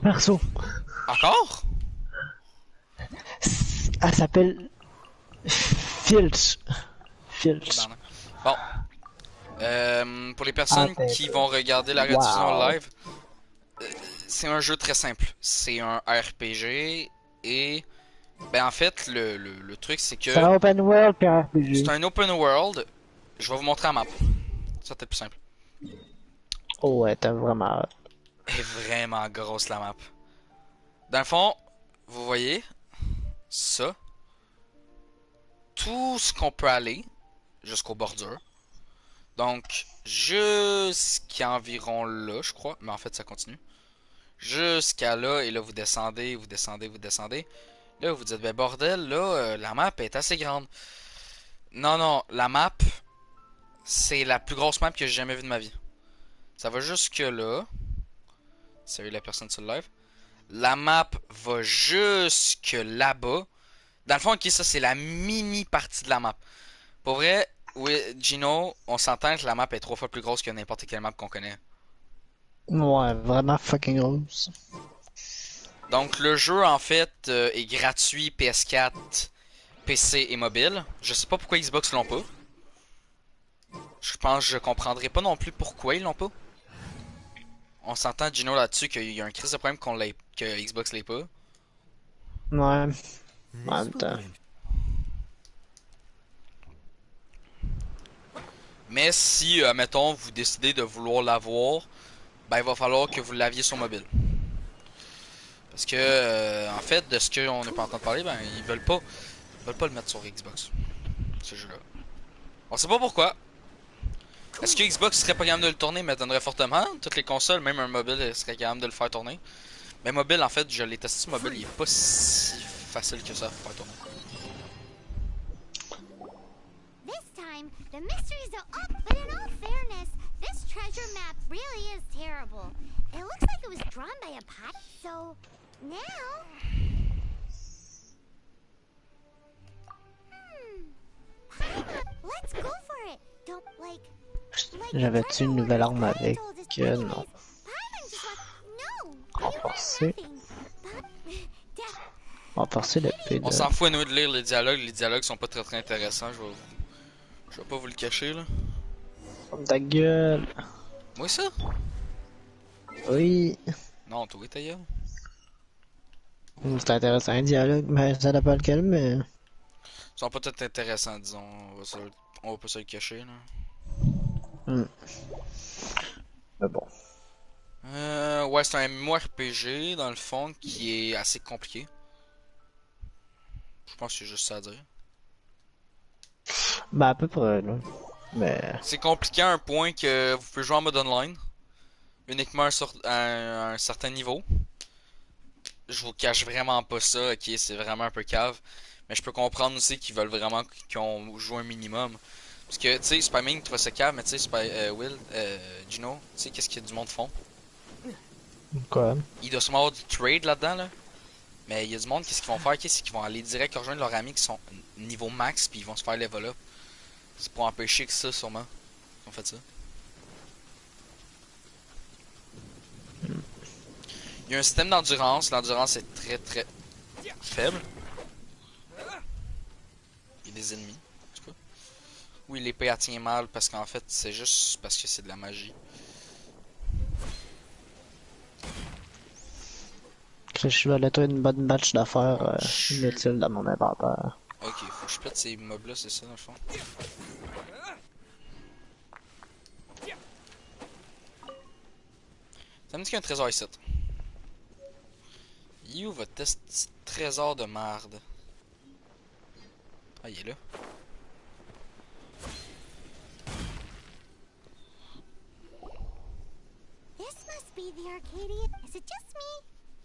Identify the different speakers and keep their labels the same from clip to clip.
Speaker 1: perso.
Speaker 2: Encore?
Speaker 1: Elle s'appelle Filch. Filch.
Speaker 2: Tabarnak. Bon. Pour les
Speaker 1: Ah,
Speaker 2: personnes
Speaker 1: ben,
Speaker 2: qui vont regarder la rediffusion
Speaker 1: wow.
Speaker 2: live, c'est un jeu très simple. C'est un RPG et ben en fait le truc c'est
Speaker 1: C'est
Speaker 2: que
Speaker 1: un open world puis un
Speaker 2: c'est
Speaker 1: RPG.
Speaker 2: un open world. Je vais vous montrer la map. Ça peut-être plus simple.
Speaker 1: Oh ouais, t'as vraiment...
Speaker 2: Elle est vraiment grosse la map. Dans le fond, vous voyez ça, tout ce qu'on peut aller jusqu'aux bordures. Donc jusqu'à environ là, je crois, mais en fait ça continue. Jusqu'à là et là vous descendez, vous descendez, vous descendez. Là vous dites ben bordel, là la map est assez grande. Non non, la map c'est la plus grosse map que j'ai jamais vue de ma vie. Ça va jusque là. Salut la personne sur le live. La map va jusque là-bas. Dans le fond, ok, ça c'est la mini partie de la map. Pour vrai, oui, Gino, on s'entend que la map est 3 fois plus grosse que n'importe quelle map qu'on connaît.
Speaker 1: Ouais, vraiment fucking rose.
Speaker 2: Donc le jeu en fait est gratuit PS4, PC et mobile. Je sais pas pourquoi Xbox l'ont pas. Je pense que je comprendrai pas non plus pourquoi ils l'ont pas. On s'entend Gino là-dessus qu'il y a un crise de problème que Xbox l'ait pas.
Speaker 1: Ouais, en même temps.
Speaker 2: Mais si, mettons, vous décidez de vouloir l'avoir, ben il va falloir que vous l'aviez sur mobile. Parce que, en fait, de ce qu'on n'est pas en train de parler, ben ils veulent pas le mettre sur Xbox, ce jeu-là. On sait pas pourquoi. Est-ce que Xbox serait pas capable de le tourner, mais donnerait fortement. Toutes les consoles, même un mobile, serait capable de le faire tourner. Mais mobile, en fait, je l'ai testé sur mobile, il est pas si facile que ça pour faire tourner.
Speaker 3: This time, the mysteries are up, but in all fairness, this treasure map really is terrible. It looks like it was drawn by a pot, so now... Let's go for it. Don't, like
Speaker 1: J'avais-tu une nouvelle arme avec? Non.
Speaker 3: Paimon just no,
Speaker 1: Renforcer.
Speaker 3: nothing.
Speaker 1: Renforcer l'épée
Speaker 2: On
Speaker 1: de...
Speaker 2: s'en fout à nous de lire les dialogues sont pas très intéressants, je vais pas vous le cacher là.
Speaker 1: Ta gueule.
Speaker 2: Moi ça?
Speaker 1: Oui.
Speaker 2: Non, toi ta gueule.
Speaker 1: C'est intéressant un dialogue, mais ça dépend lequel, mais...
Speaker 2: Ils sont pas tout intéressants, disons, on va pas se le cacher là.
Speaker 1: Mais bon.
Speaker 2: Ouais, c'est un MMORPG dans le fond qui est assez compliqué. Je pense que c'est juste ça à dire.
Speaker 1: Bah à peu près, là. Mais...
Speaker 2: C'est compliqué à un point que vous pouvez jouer en mode online, uniquement à un certain niveau. Je vous cache vraiment pas ça, ok, c'est vraiment un peu cave. Mais je peux comprendre aussi qu'ils veulent vraiment qu'on joue un minimum. Parce que, tu sais, Spider-Man trouve ça cave, mais tu sais, Will, Gino, tu sais, qu'est-ce que du monde font?
Speaker 1: Quoi?
Speaker 2: Il doit sûrement avoir du trade là-dedans, là. Mais il y a du monde, qu'est-ce qu'ils vont faire? C'est qu'ils vont aller direct rejoindre leurs amis qui sont niveau max, puis ils vont se faire level up. C'est pour empêcher que ça, sûrement. Ils ont fait ça. Il y a un système d'endurance. L'endurance est très faible. Il y a des ennemis. En tout cas. Oui, l'épée elle tient mal parce qu'en fait, c'est juste parce que c'est de la magie.
Speaker 1: Je vais aller trouver une bonne batch d'affaires inutiles dans mon inventaire.
Speaker 2: Ok, faut que je pète ces mobs là, c'est ça dans le fond. Ça me dit qu'il y a un trésor ici. You va tester trésor de merde. Ah, il est là.
Speaker 3: This must be the Arcadia. Is it just me?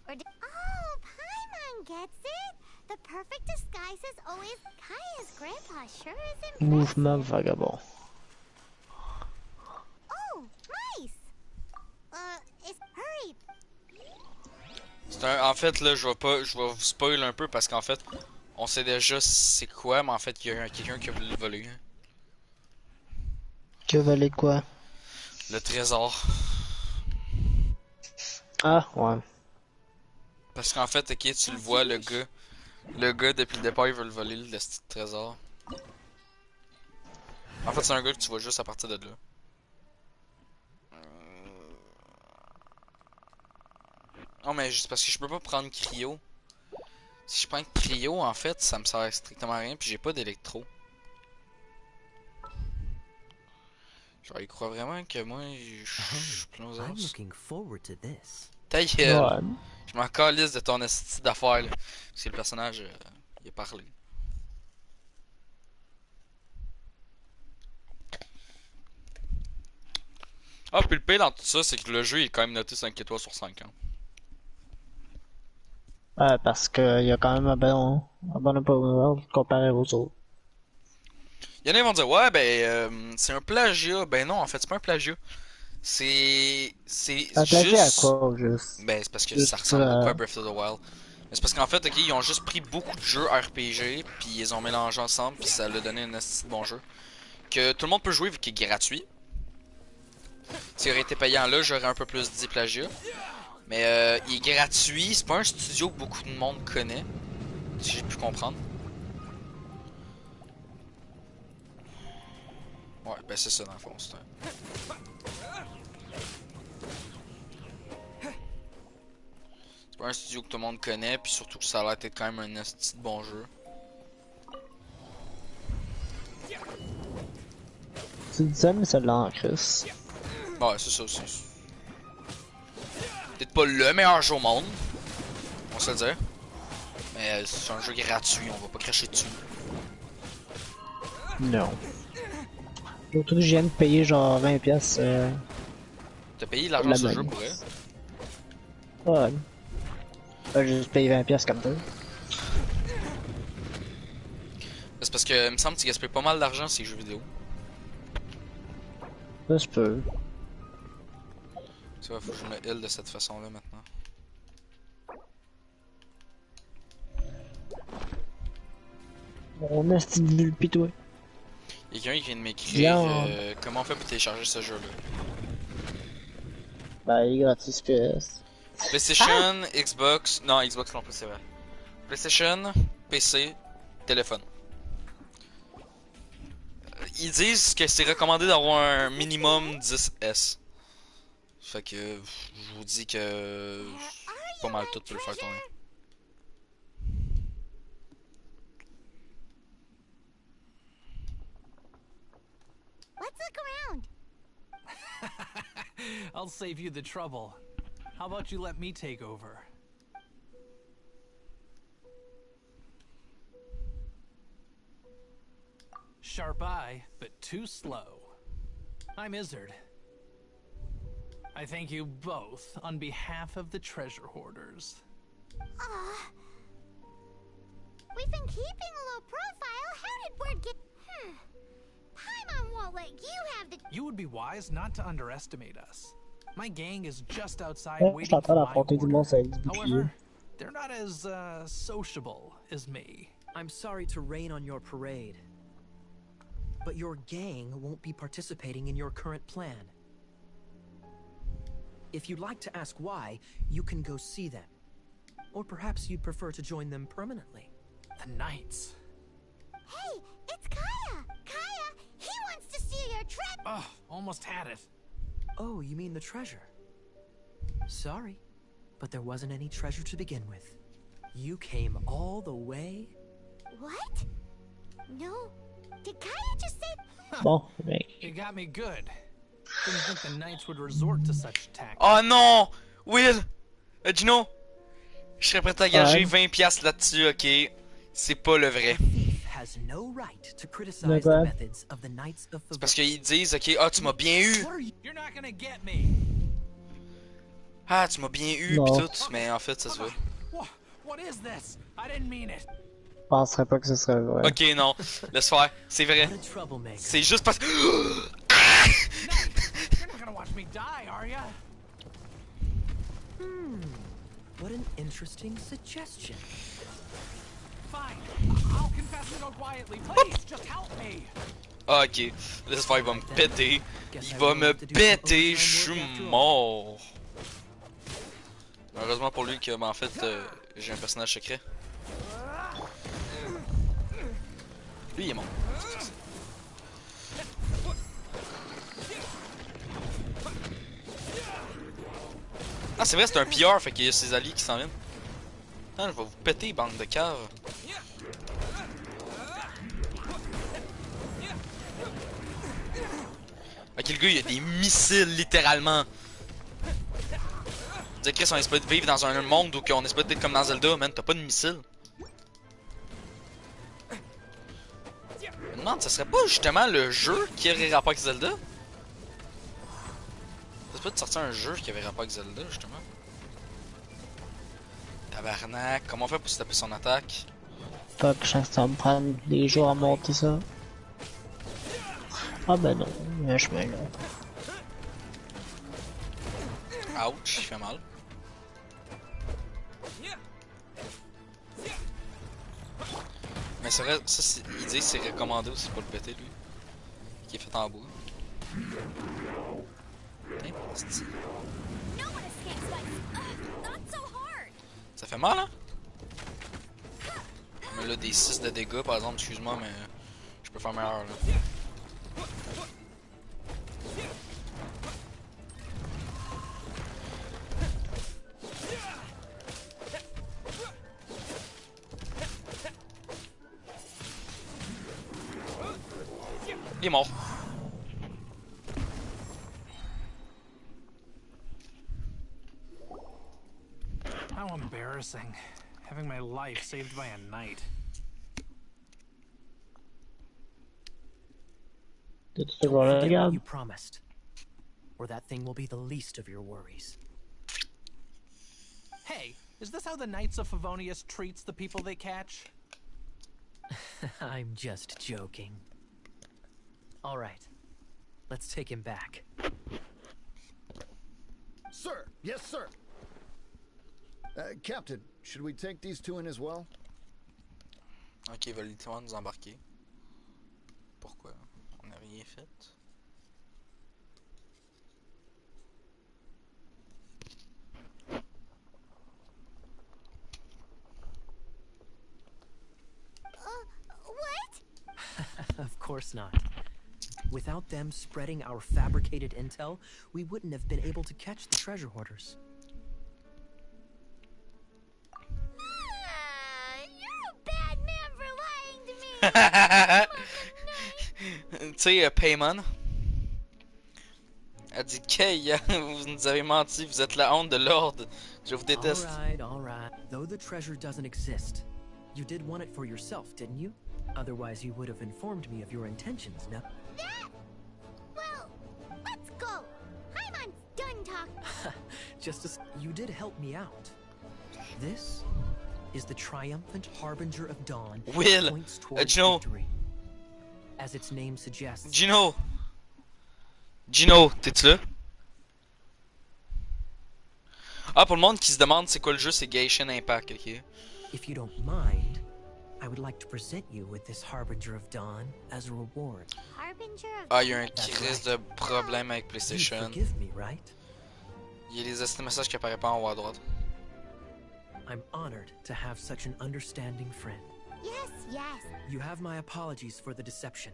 Speaker 3: Or oh, Paimon gets it. The perfect disguise is always Kaya's grandpa. Sure is impressive.
Speaker 1: Mouvement vagabond.
Speaker 3: Oh, nice. Hurry.
Speaker 2: En fait, là, je vais vous spoil un peu parce qu'en fait, on sait déjà c'est quoi, mais en fait, il y a quelqu'un qui a voulu le voler.
Speaker 1: Que valait quoi?
Speaker 2: Le trésor.
Speaker 1: Ah, ouais.
Speaker 2: Parce qu'en fait, ok, tu le vois, le gars depuis le départ, il veut le voler, le petit trésor. En fait, c'est un gars que tu vois juste à partir de là. Non, mais juste parce que je peux pas prendre cryo. Si je prends cryo, en fait, ça me sert strictement à rien, puis j'ai pas d'électro. Genre, il croit vraiment que moi, je suis plein aux
Speaker 4: I'm
Speaker 2: os.
Speaker 4: looking forward to this.
Speaker 2: Ta gueule!
Speaker 1: Ouais.
Speaker 2: Je m'en calisse de ton esti d'affaires, là. Parce que le personnage, il a parlé. Ah, puis le pire dans tout ça, c'est que le jeu il est quand même noté 5 étoiles sur 5. Hein.
Speaker 1: Ouais, parce qu'il y a quand même un bon open world comparé aux autres.
Speaker 2: Y'en a qui vont dire, ouais, ben, c'est un plagiat. Ben non, en fait, c'est pas un plagiat. C'est
Speaker 1: Un plagiat à
Speaker 2: juste.
Speaker 1: quoi, juste?
Speaker 2: Ben, c'est parce que ça
Speaker 1: Juste,
Speaker 2: ressemble beaucoup à Breath of the Wild. Mais c'est parce qu'en fait, ok, ils ont juste pris beaucoup de jeux RPG, puis ils les ont mélangés ensemble, puis ça leur donné un esti de bon jeu. Que tout le monde peut jouer vu qu'il est gratuit. S'il aurait été payant là, j'aurais un peu plus dit plagiat. Mais il est gratuit, c'est pas un studio que beaucoup de monde connaît, si j'ai pu comprendre. Ouais, ben c'est ça dans le fond, c'est pas un studio que tout le monde connaît, puis surtout que ça a l'air d'être quand même un esti de bon jeu.
Speaker 1: Tu disais, mais celle-là en Chris.
Speaker 2: Ouais, c'est ça aussi. Peut-être pas le meilleur jeu au monde, on va se le dire. Mais c'est un jeu gratuit, on va pas cracher dessus.
Speaker 1: Non. L'autre je viens de payer genre 20 pièces.
Speaker 2: T'as payé l'argent sur ce jeu pour vrai?
Speaker 1: Ouais. J'ai juste payé 20 pièces comme ça.
Speaker 2: C'est parce que il me semble que tu gaspilles pas mal d'argent ces jeux vidéo.
Speaker 1: Ça se peut.
Speaker 2: Tu vois, faut que je me heal de cette façon-là maintenant.
Speaker 1: Mon esti de vue pis toi.
Speaker 2: Il y a quelqu'un qui vient de m'écrire
Speaker 1: Bien.
Speaker 2: comment on fait pour télécharger ce jeu-là.
Speaker 1: Ben, il est gratis PS.
Speaker 2: PlayStation, Xbox. Non, Xbox non plus, c'est vrai. PlayStation, PC, téléphone. Ils disent que c'est recommandé d'avoir un minimum 10S. Fait que je vous dis que pas mal tout peut le faire tourner.
Speaker 3: Let's look around.
Speaker 5: I'll save you the trouble. How about you let me take over? Sharp eye, but too slow. I'm Izzard. I thank you both on behalf of the treasure hoarders.
Speaker 3: We've been keeping a low profile. How did word get... Paimon won't let you have the...
Speaker 5: You would be wise not to underestimate us. My gang is just outside
Speaker 1: Ouais, je
Speaker 5: waiting
Speaker 1: t'entends
Speaker 5: for my
Speaker 1: d'affronter du
Speaker 5: order.
Speaker 1: monde avec du bouclier.
Speaker 5: However, they're not as sociable as me.
Speaker 4: I'm sorry to rain on your parade, but your gang won't be participating in your current plan. If you'd like to ask why, you can go see them. Or perhaps you'd prefer to join them permanently.
Speaker 5: The Knights.
Speaker 3: Hey, it's Kaya! Kaya, he wants to steal your trip!
Speaker 5: Oh, almost had it.
Speaker 4: Oh, you mean the treasure? Sorry, but there wasn't any treasure to begin with. You came all the way?
Speaker 3: What? No. Did Kaya just say...
Speaker 1: Bon, mec.
Speaker 5: You got me good. Didn't think the Knights would resort to such tactics.
Speaker 2: Oh non! Will! Gino! Je serais prêt à gager
Speaker 1: Ouais.
Speaker 2: 20$ là-dessus, ok? C'est pas le vrai.
Speaker 4: A thief has no right to criticize the methods of the Knights of
Speaker 2: C'est parce
Speaker 4: Favor.
Speaker 2: qu'ils disent, ok, ah tu m'as bien eu!
Speaker 5: What are you? You're not gonna get me.
Speaker 2: Ah tu m'as bien eu pis
Speaker 1: Non.
Speaker 2: tout, mais en fait ça se voit.
Speaker 5: What is this? I didn't mean it.
Speaker 1: Je penserais pas que ce serait vrai.
Speaker 2: Ok non, laisse faire, c'est vrai.
Speaker 4: What a troublemaker.
Speaker 2: C'est juste parce que...
Speaker 5: You're not gonna watch me die, are ya?
Speaker 4: What an interesting suggestion.
Speaker 5: Fine. I'll confess and go quietly. Please, just help me.
Speaker 2: Ah, ok, laisse faire, il va me péter. Il va me péter, je suis mort. Heureusement pour lui que, ben, en fait, j'ai un personnage secret. Lui, il est mort. Ah, c'est vrai, c'est un PR, fait qu'il y a ses alliés qui s'en viennent. Ah, je vais vous péter, bande de caves. Ok, le gars, il a des missiles, littéralement. Dire Chris, on espère de vivre dans un monde où on espère d'être comme dans Zelda, man, t'as pas de missiles. Je me demande, ça serait pas justement le jeu qui aurait rapport avec Zelda? Ça serait pas de sortir un jeu qui avait rapport avec Zelda, justement. Tabarnak, comment on fait pour se taper son attaque?
Speaker 1: Fuck, je sens que ça va me prendre des jours à monter ça. Ah ben non, il y a un chemin là.
Speaker 2: Ouch, il fait mal. Mais c'est vrai, ça, il dit que c'est recommandé aussi pour le péter, lui. Qui est fait en bois. Putain, c'est-
Speaker 3: No one escapes, but not so hard.
Speaker 2: Ça fait mal, hein? Mais là, des 6 de dégâts, par exemple, excuse-moi, mais je peux faire meilleur, là. Il est mort.
Speaker 5: How embarrassing. Having my life saved by a knight.
Speaker 1: T'as-tu
Speaker 4: Don't
Speaker 1: voir là,
Speaker 4: forget what
Speaker 1: regarde?
Speaker 4: you promised, or that thing will be the least of your worries.
Speaker 5: Hey, is this how the Knights of Favonius treats the people they catch?
Speaker 4: I'm just joking. All right, let's take him back.
Speaker 6: Sir, yes, sir. Captain, should we take these two in as well?
Speaker 2: Ok, il va littéralement nous embarquer. Pourquoi? On n'a rien fait.
Speaker 3: What?
Speaker 4: Of course not. Without them spreading our fabricated intel, we wouldn't have been able to catch the treasure hoarders.
Speaker 3: You're a bad man for lying to me.
Speaker 2: Tu sais, Paymon. Elle dit Kay, vous nous avez menti, vous êtes la honte de l'ordre. Je vous déteste.
Speaker 4: All right. Though the treasure doesn't exist, you did want it for yourself, didn't you? Otherwise, you would have informed me of your intentions, no?
Speaker 3: That? Well, let's go. Hyman's done talking.
Speaker 4: Just as you did help me out. This is the triumphant harbinger of dawn that
Speaker 2: Will,
Speaker 4: points towards
Speaker 2: Gino.
Speaker 4: victory. As its name suggests.
Speaker 2: Gino! Gino, t'es-tu là? Ah, pour le monde qui se demande c'est quoi le jeu, c'est Genshin Impact, ok?
Speaker 4: If you don't mind, I would like to present you with this harbinger of dawn as a reward.
Speaker 3: Harbinger of
Speaker 2: Ah, il y a un
Speaker 4: That's
Speaker 2: crise
Speaker 4: right.
Speaker 2: de problème avec
Speaker 4: You
Speaker 2: PlayStation.
Speaker 4: forgive me, right?
Speaker 2: Il y a les messages qui apparaissent pas en haut à droite.
Speaker 4: I'm honored to have such an understanding friend.
Speaker 3: Yes, yes.
Speaker 4: You have my apologies for the deception.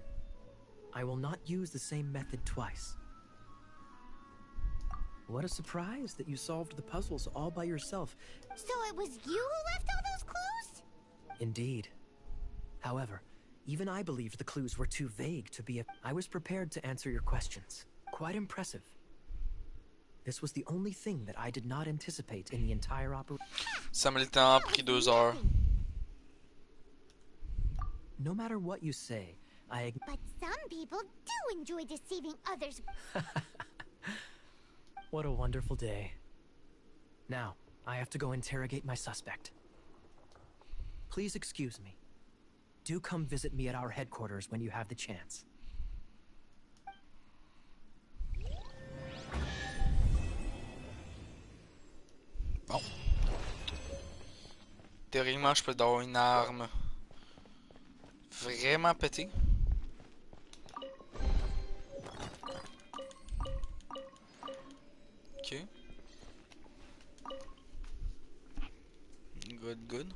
Speaker 4: I will not use the same method twice. What a surprise that you solved the puzzles all by yourself.
Speaker 3: So it was you who left all those clues?
Speaker 4: Indeed. However, even I believed the clues were too vague to be I was prepared to answer your questions. Quite impressive. This was the only thing that I did not anticipate in the entire operation.
Speaker 2: Ça m'a littéralement pris 2 heures.
Speaker 4: No matter what you say,
Speaker 3: But some people do enjoy deceiving others.
Speaker 4: What a wonderful day. Now, I have to go interrogate my suspect. Please excuse me. Do come visit me at our headquarters when you have the chance.
Speaker 2: Bon. Théoriquement, je peux avoir une arme vraiment pétée. Ok. Good, good.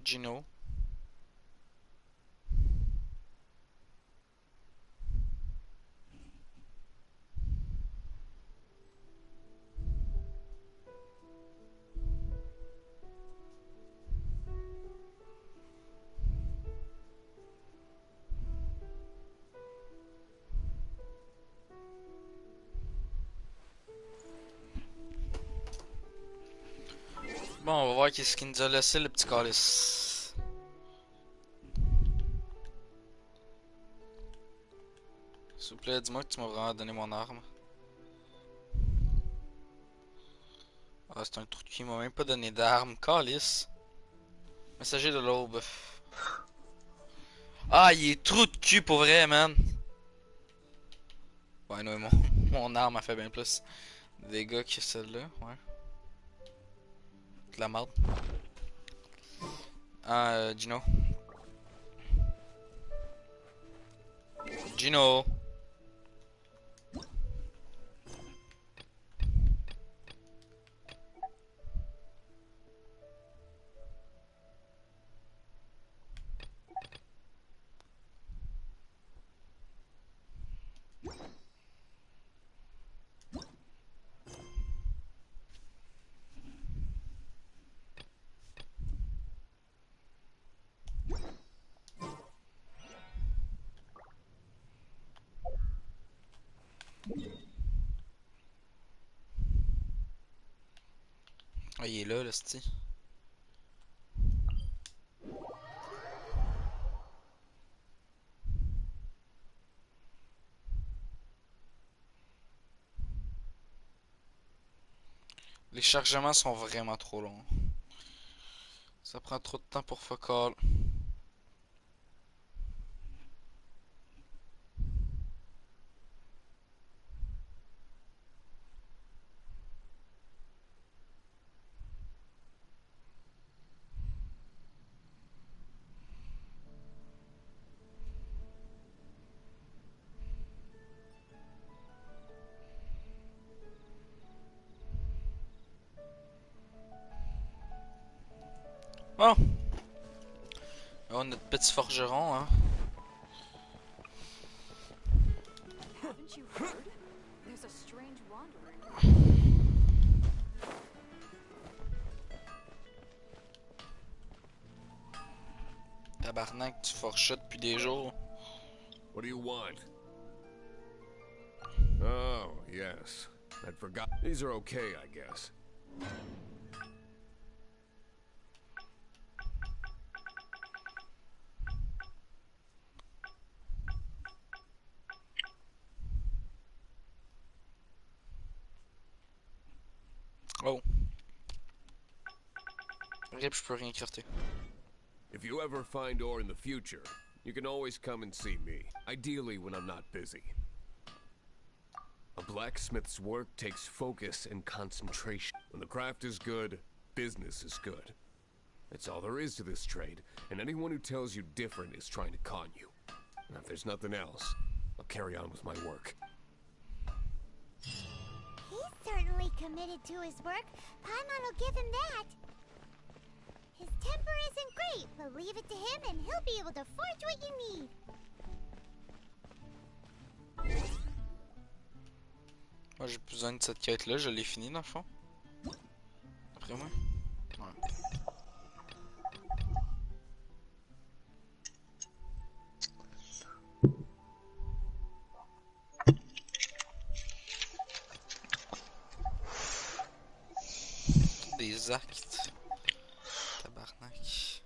Speaker 2: Gino. Bon, on va voir qu'est-ce qu'il nous a laissé le petit calice. S'il vous plaît, dis-moi que tu m'as vraiment donné mon arme. Ah, c'est un trou de cul, il m'a même pas donné d'arme. Calice. Messager de l'aube. Ah, il est trou de cul pour vrai, man. Ouais, non, mon arme a fait bien plus de dégâts que celle-là, ouais. De la merde. Ah, Gino. Gino. Ah, il est là, le sti. Les chargements sont vraiment trop longs. Ça prend trop de temps pour fuck all. Bon. On a notre petit forgeron, hein.
Speaker 7: Haven't you heard? There's a strange wanderer.
Speaker 2: Tabarnak, tu forges ça depuis des jours.
Speaker 8: What do you want? Oh, yes. I'd forgot. These are okay, I guess.
Speaker 2: Oh. Rip, je peux rien crafter.
Speaker 8: If you ever find ore in the future, you can always come and see me. Ideally when I'm not busy. A blacksmith's work takes focus and concentration. When the craft is good, business is good. That's all there is to this trade, and anyone who tells you different is trying to con you. Now, if there's nothing else, I'll carry on with my work.
Speaker 3: He's certainly committed to his work. Paimon will give him that. His temper isn't great, but leave it to him and he'll be able to forge what you need.
Speaker 2: Moi j'ai besoin de cette quête là, je l'ai fini dans le fond. Après moi. Ouais. Des actes. Tabarnak.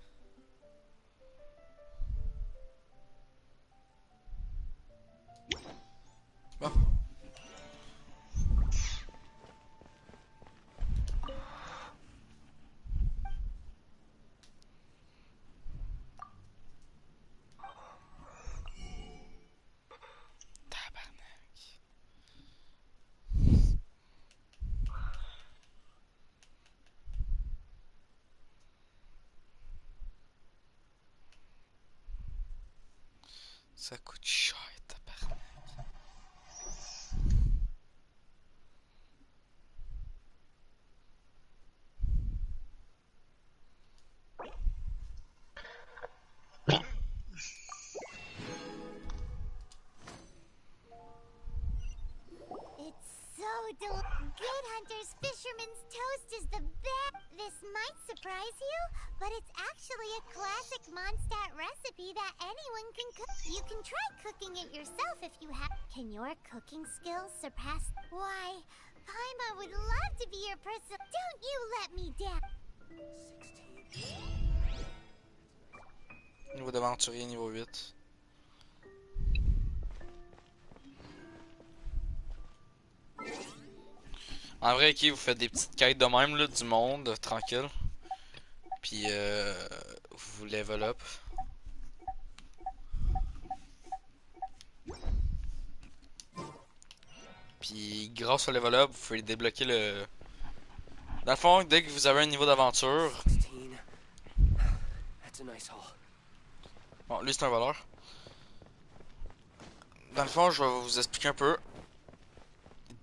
Speaker 2: Bon. Ça coûte cher, tabarnak.
Speaker 3: It's so Good Hunter's Fisherman's Toast is the best. This might surprise you, but it's actually a classic Mondstadt recipe that anyone can cook. You can try cooking it yourself if you have. Can your cooking skills surpass? Why, Paimon would love to be your person. Don't you let me down.
Speaker 2: Niveau d'aventurier, niveau 8. En vrai, ok, vous faites des petites quêtes de même, là, du monde, tranquille. Puis, vous level up. Puis, grâce au level up, vous pouvez débloquer le... Dans le fond, dès que vous avez un niveau d'aventure... Bon, lui, c'est un voleur. Dans le fond, je vais vous expliquer un peu.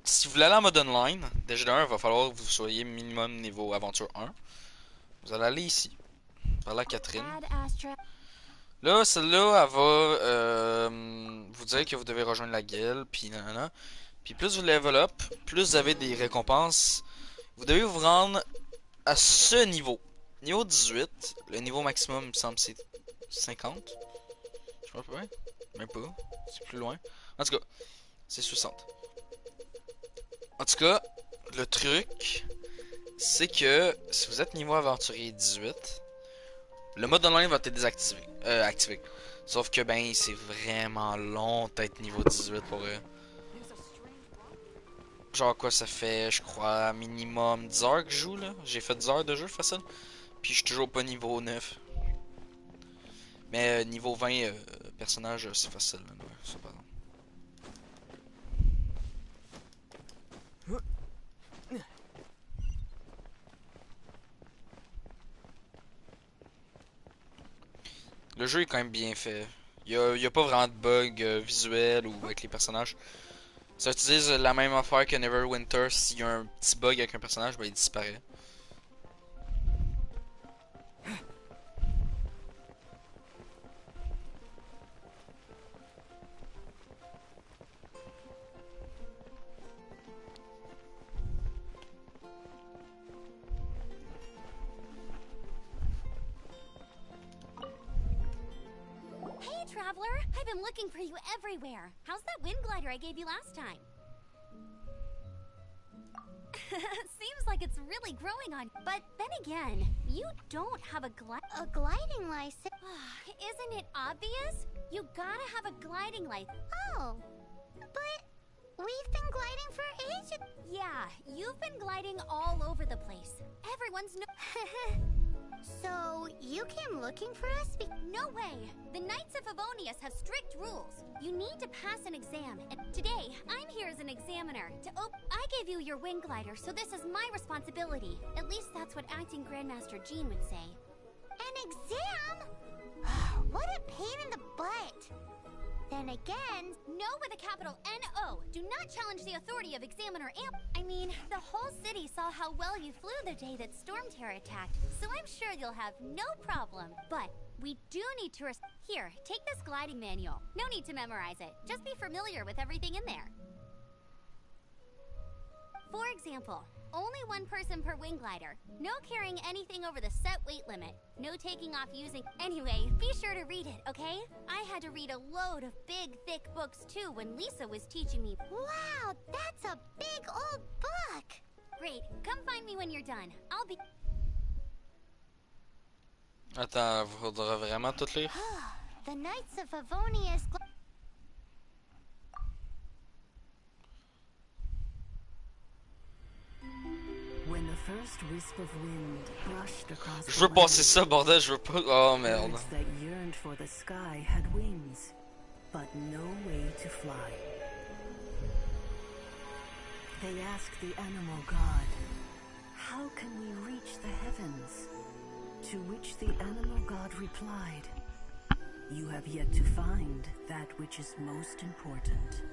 Speaker 2: Si vous voulez aller en mode online, déjà d'un, il va falloir que vous soyez minimum niveau aventure 1. Vous allez aller ici, parler à Catherine. Là, celle-là, elle va vous dire que vous devez rejoindre la guilde, puis nanana. Puis plus vous level up, plus vous avez des récompenses. Vous devez vous rendre à ce niveau. Niveau 18, le niveau maximum, il me semble, c'est 50. Je sais pas, même pas, c'est plus loin. En tout cas, c'est 60. En tout cas, le truc, c'est que si vous êtes niveau aventurier 18, le mode online va être désactivé, activé. Sauf que ben c'est vraiment long d'être niveau 18 pour eux. Genre quoi, ça fait je crois minimum 10 heures que je joue là. J'ai fait 10 heures de jeu facile. Puis je suis toujours pas niveau 9. Mais niveau 20 personnage c'est facile là, ouais, c'est pas long. Le jeu est quand même bien fait. Il y a pas vraiment de bug visuel ou avec les personnages. Ça utilise la même affaire que Neverwinter. S'il y a un petit bug avec un personnage, ben il disparaît.
Speaker 3: Hey, traveler! I've been looking for you everywhere. How's that wind glider I gave you last time? Seems like it's really growing on. But then again, you don't have a gliding license. Isn't it obvious? You gotta have a gliding license. Oh, but we've been gliding for ages. Yeah, you've been gliding all over the place. Everyone's So, you came looking for us? No way! The Knights of Favonius have strict rules. You need to pass an exam, and today, I'm here as an examiner. I gave you your wing glider, so this is my responsibility. At least that's what Acting Grandmaster Jean would say. An exam? What a pain in the butt! Then again, no with a capital N-O. Do not challenge the authority of Examiner Amp. I mean, the whole city saw how well you flew the day that Storm Terror attacked, so I'm sure you'll have no problem. But we do need to Here, take this gliding manual. No need to memorize it. Just be familiar with everything in there. For example, only one person per wing glider. No carrying anything over the set weight limit. No taking off using... Anyway, be sure to read it, okay? I had to read a load of big, thick books too when Lisa was teaching me. Wow, that's a big old book! Great, come find me when you're done. I'll be...
Speaker 2: Attends, faudra vraiment tout lire?
Speaker 3: The Knights of Favonius...
Speaker 9: When the first wisp of wind brushed across
Speaker 2: Je veux passer ça, bordel, je veux pas... Oh merde.
Speaker 9: birds that yearned for the sky had wings, but no way to fly. They asked the animal god, "How can we reach the heavens?" To which the animal god replied, you have yet to find that which is most important.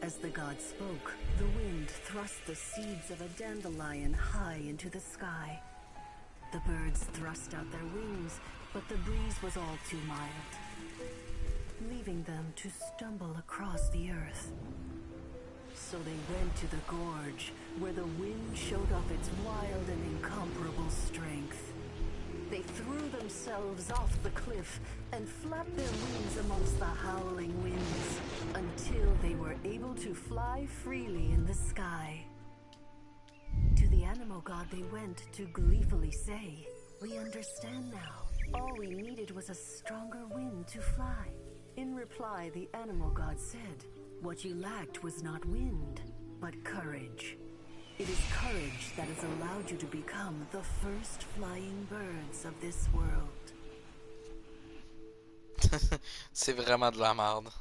Speaker 9: As the god spoke, the wind thrust the seeds of a dandelion high into the sky. The birds thrust out their wings, but the breeze was all too mild, leaving them to stumble across the earth. So they went to the gorge, where the wind showed off its wild and incomparable strength. They threw themselves off the cliff and flapped their wings amongst the howling winds until they were able to fly freely in the sky. To the animal god they went to gleefully say, "We understand now. All we needed was a stronger wind to fly." In reply, the animal god said, "What you lacked was not wind, but courage. It is courage that has allowed you to become the first flying birds of this world."
Speaker 2: C'est vraiment de la merde.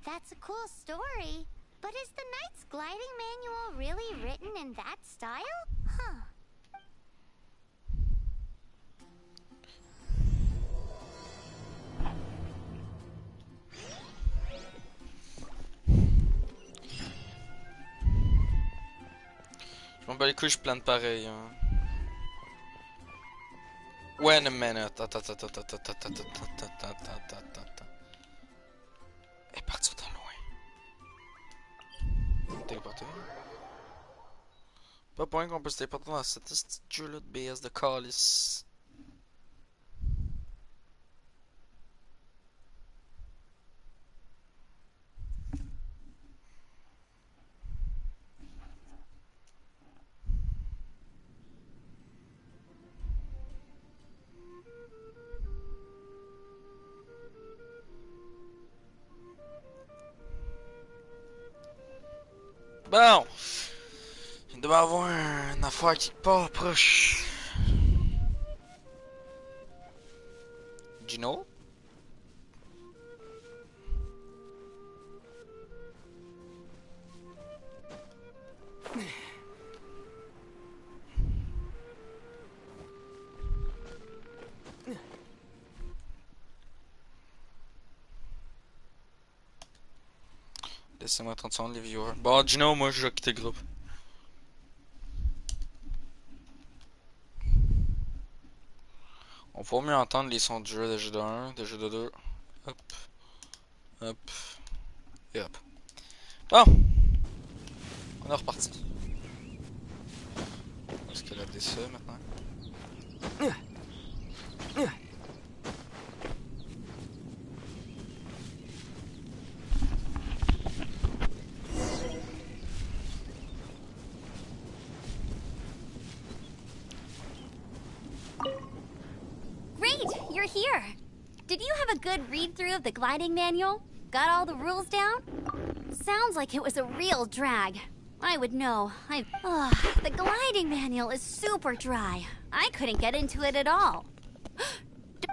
Speaker 3: That's a cool story. But is the Knight's gliding manual really written in that style? Huh.
Speaker 2: Je m'en bats les couilles, je plane pareil. Hein. Wait a minute. Attends. Elle est partie dans loin. Téléporter. Pas point qu'on peut se téléporter dans cette petite jeu-là de BS de calice. Bon! Il doit y avoir une affaire qui part proche. Gino? Laissez-moi 30 secondes les viewers. Bon, Gino, moi je vais quitter le groupe. On va mieux entendre les sons du jeu, de jeu de 1, de jeu de 2. Hop. Hop. Et hop. Bon! On est reparti. On va escalader ça maintenant.
Speaker 3: You're here. Did you have a good read-through of the gliding manual? Got all the rules down? Sounds like it was a real drag. I would know. The gliding manual is super dry. I couldn't get into it at all.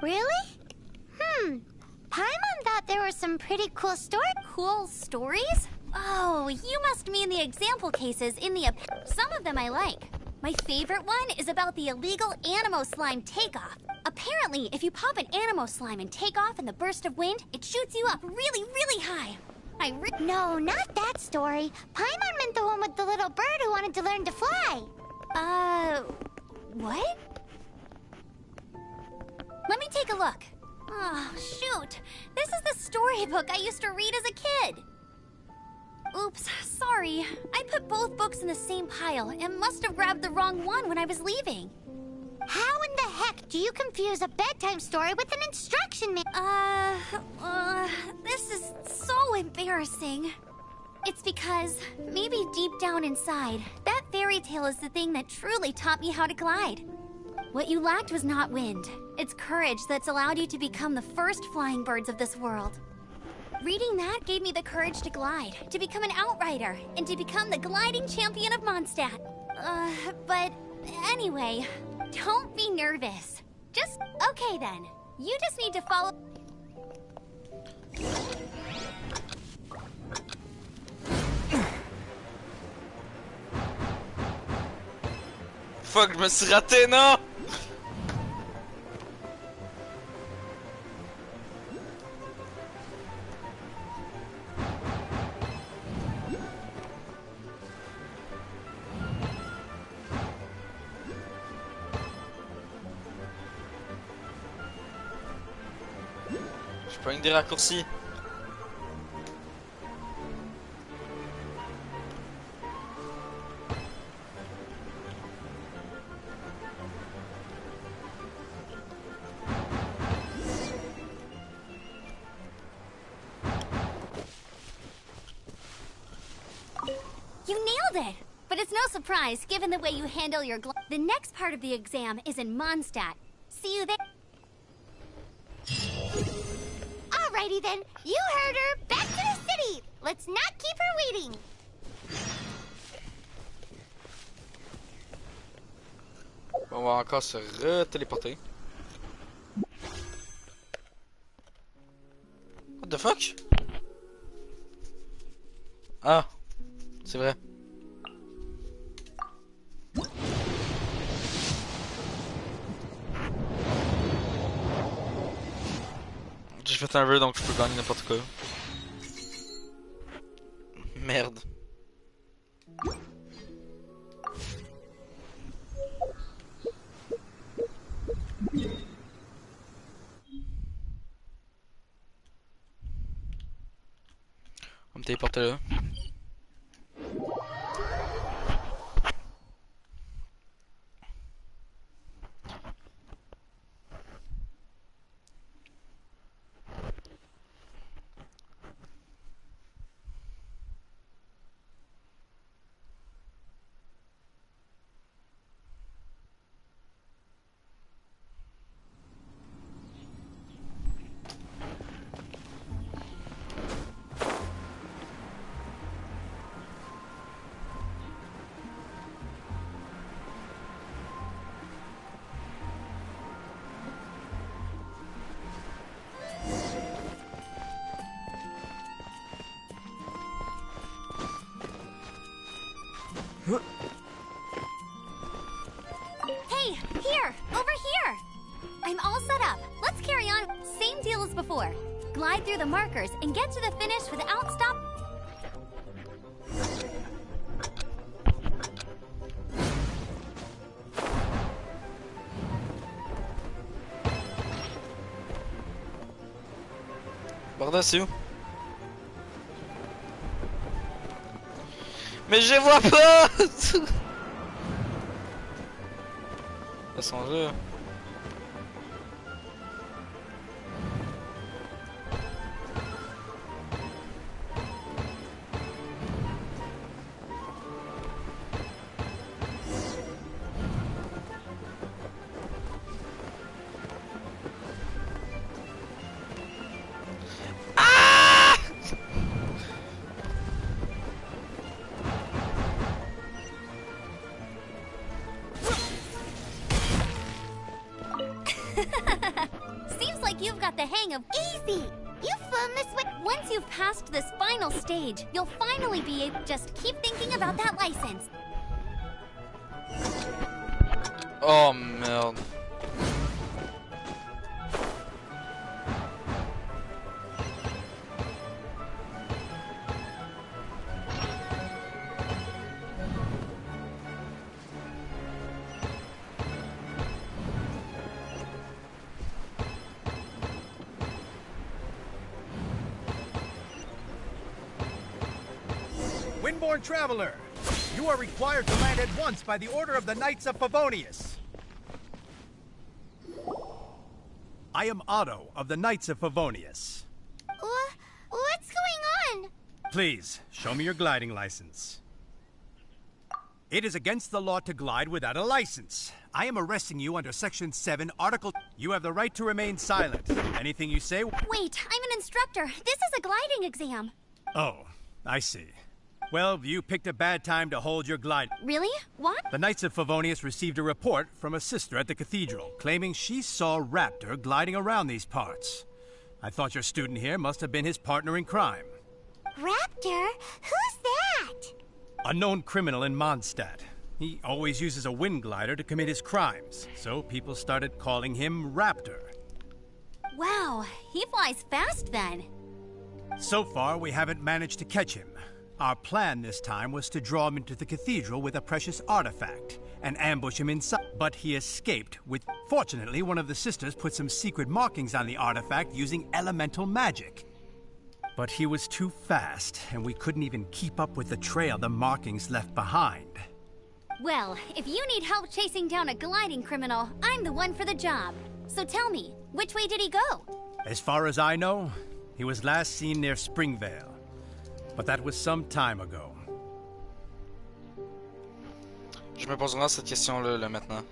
Speaker 10: Really? Paimon thought there were some pretty cool stories.
Speaker 3: Cool stories? Oh, you must mean the example cases in the... Some of them I like. My favorite one is about the illegal Animo Slime takeoff. Apparently, if you pop an Animo Slime and take off in the burst of wind, it shoots you up really, really high.
Speaker 10: No, not that story. Paimon meant the one with the little bird who wanted to learn to fly.
Speaker 3: What? Let me take a look. Oh, shoot. This is the storybook I used to read as a kid. Oops, sorry. I put both books in the same pile and must have grabbed the wrong one when I was leaving.
Speaker 10: How in the heck do you confuse a bedtime story with an instruction
Speaker 3: This is so embarrassing. It's because, maybe deep down inside, that fairy tale is the thing that truly taught me how to glide. What you lacked was not wind. It's courage that's allowed you to become the first flying birds of this world. Reading that gave me the courage to glide, to become an outrider, and to become the gliding champion of Mondstadt. But anyway, don't be nervous. Okay then. You just need to follow...
Speaker 2: Fuck, je me suis raté, non! Je prends des raccourcis.
Speaker 3: You nailed it! But it's no surprise, given the way you handle your The next part of the exam is in Mondstadt. See you there.
Speaker 10: Alrighty then, you heard her. Back to the city. Let's not keep her waiting.
Speaker 2: On va encore se re-téléporter. What the fuck? Ah, c'est vrai. J'ai fait un vœu donc je peux gagner n'importe quoi. Merde. On me téléporter là.
Speaker 3: Hey, here! Over here! I'm all set up. Let's carry on. Same deal as before. Glide through the markers and get to the finish without stop.
Speaker 2: Bordel, c'est où? Mais je les vois pas! Elles sont là.
Speaker 3: Seems like you've got the hang of easy.
Speaker 10: You've flown this way.
Speaker 3: Once you've passed this final stage, you'll finally be able. Just keep thinking about that license.
Speaker 2: Oh merde.
Speaker 11: Windborne Traveler, you are required to land at once by the order of the Knights of Favonius. I am Otto of the Knights of Favonius.
Speaker 10: What's going on?
Speaker 11: Please, show me your gliding license. It is against the law to glide without a license. I am arresting you under Section 7, Article... You have the right to remain silent. Anything you say...
Speaker 3: Wait, I'm an instructor. This is a gliding exam.
Speaker 11: Oh, I see. Well, you picked a bad time to hold your glide.
Speaker 3: Really? What?
Speaker 11: The Knights of Favonius received a report from a sister at the cathedral, claiming she saw Raptor gliding around these parts. I thought your student here must have been his partner in crime.
Speaker 10: Raptor? Who's that?
Speaker 11: A known criminal in Mondstadt. He always uses a wind glider to commit his crimes, so people started calling him Raptor.
Speaker 3: Wow, he flies fast then.
Speaker 11: So far, we haven't managed to catch him. Our plan this time was to draw him into the cathedral with a precious artifact and ambush him inside. But he escaped with... Fortunately, one of the sisters put some secret markings on the artifact using elemental magic. But he was too fast, and we couldn't even keep up with the trail the markings left behind.
Speaker 3: Well, if you need help chasing down a gliding criminal, I'm the one for the job. So tell me, which way did he go?
Speaker 11: As far as I know, he was last seen near Springvale. But that was some time ago.
Speaker 2: Je me pose vraiment cette question-là, là, maintenant.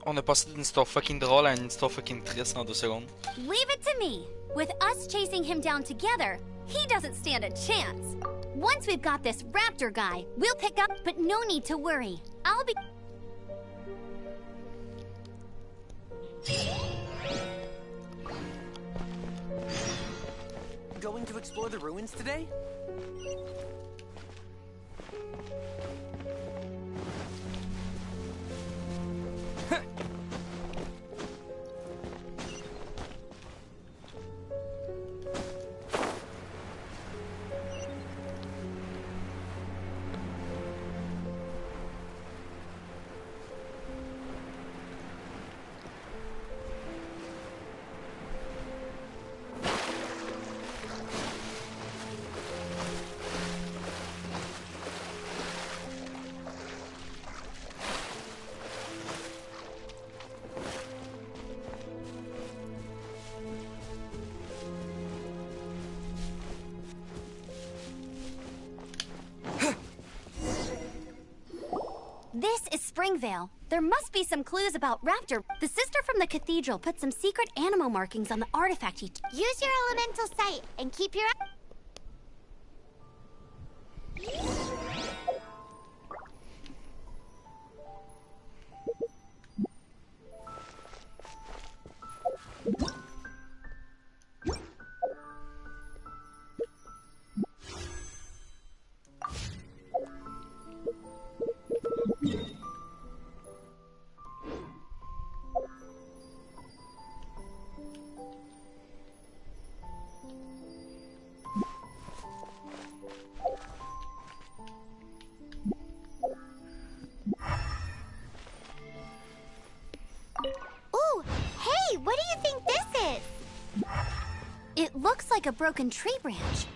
Speaker 2: On a passé d'une histoire fucking drôle à une histoire fucking triste en 2 secondes.
Speaker 3: Leave it to me. With us chasing him down together, he doesn't stand a chance. Once we've got this raptor guy, we'll pick up, but no need to worry. I'll be...
Speaker 12: Going to explore the ruins today?
Speaker 3: This is Springvale. There must be some clues about Raptor. The sister from the cathedral put some secret animal markings on the artifact he...
Speaker 10: Use your elemental sight and keep your... Ooh, hey, what do you think this is?
Speaker 3: It looks like a broken tree branch.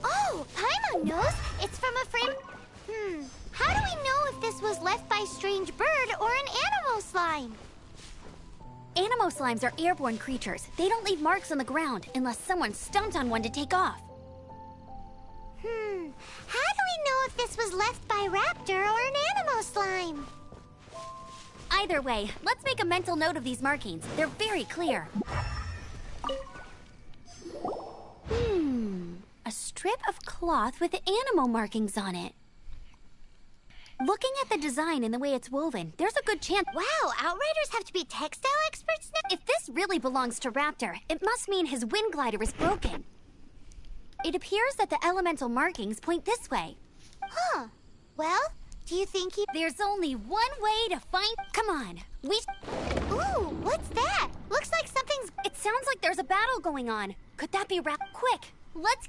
Speaker 10: Oh, Paimon knows. It's from a frame... How do we know if this was left by strange bird or an animal slime?
Speaker 3: Animo slimes are airborne creatures. They don't leave marks on the ground unless someone stomped on one to take off.
Speaker 10: How do we know if this was left by raptor or an animal slime?
Speaker 3: Either way, let's make a mental note of these markings. They're very clear. A strip of cloth with animal markings on it. Looking at the design and the way it's woven, there's a good chance...
Speaker 10: Wow, Outriders have to be textile experts now?
Speaker 3: If this really belongs to Raptor, it must mean his wind glider is broken. It appears that the elemental markings point this way.
Speaker 10: Huh. Well, do you think he...
Speaker 3: There's only one way to find... Come on, we...
Speaker 10: Ooh, what's that? Looks like something's...
Speaker 3: It sounds like there's a battle going on. Could that be Quick, let's...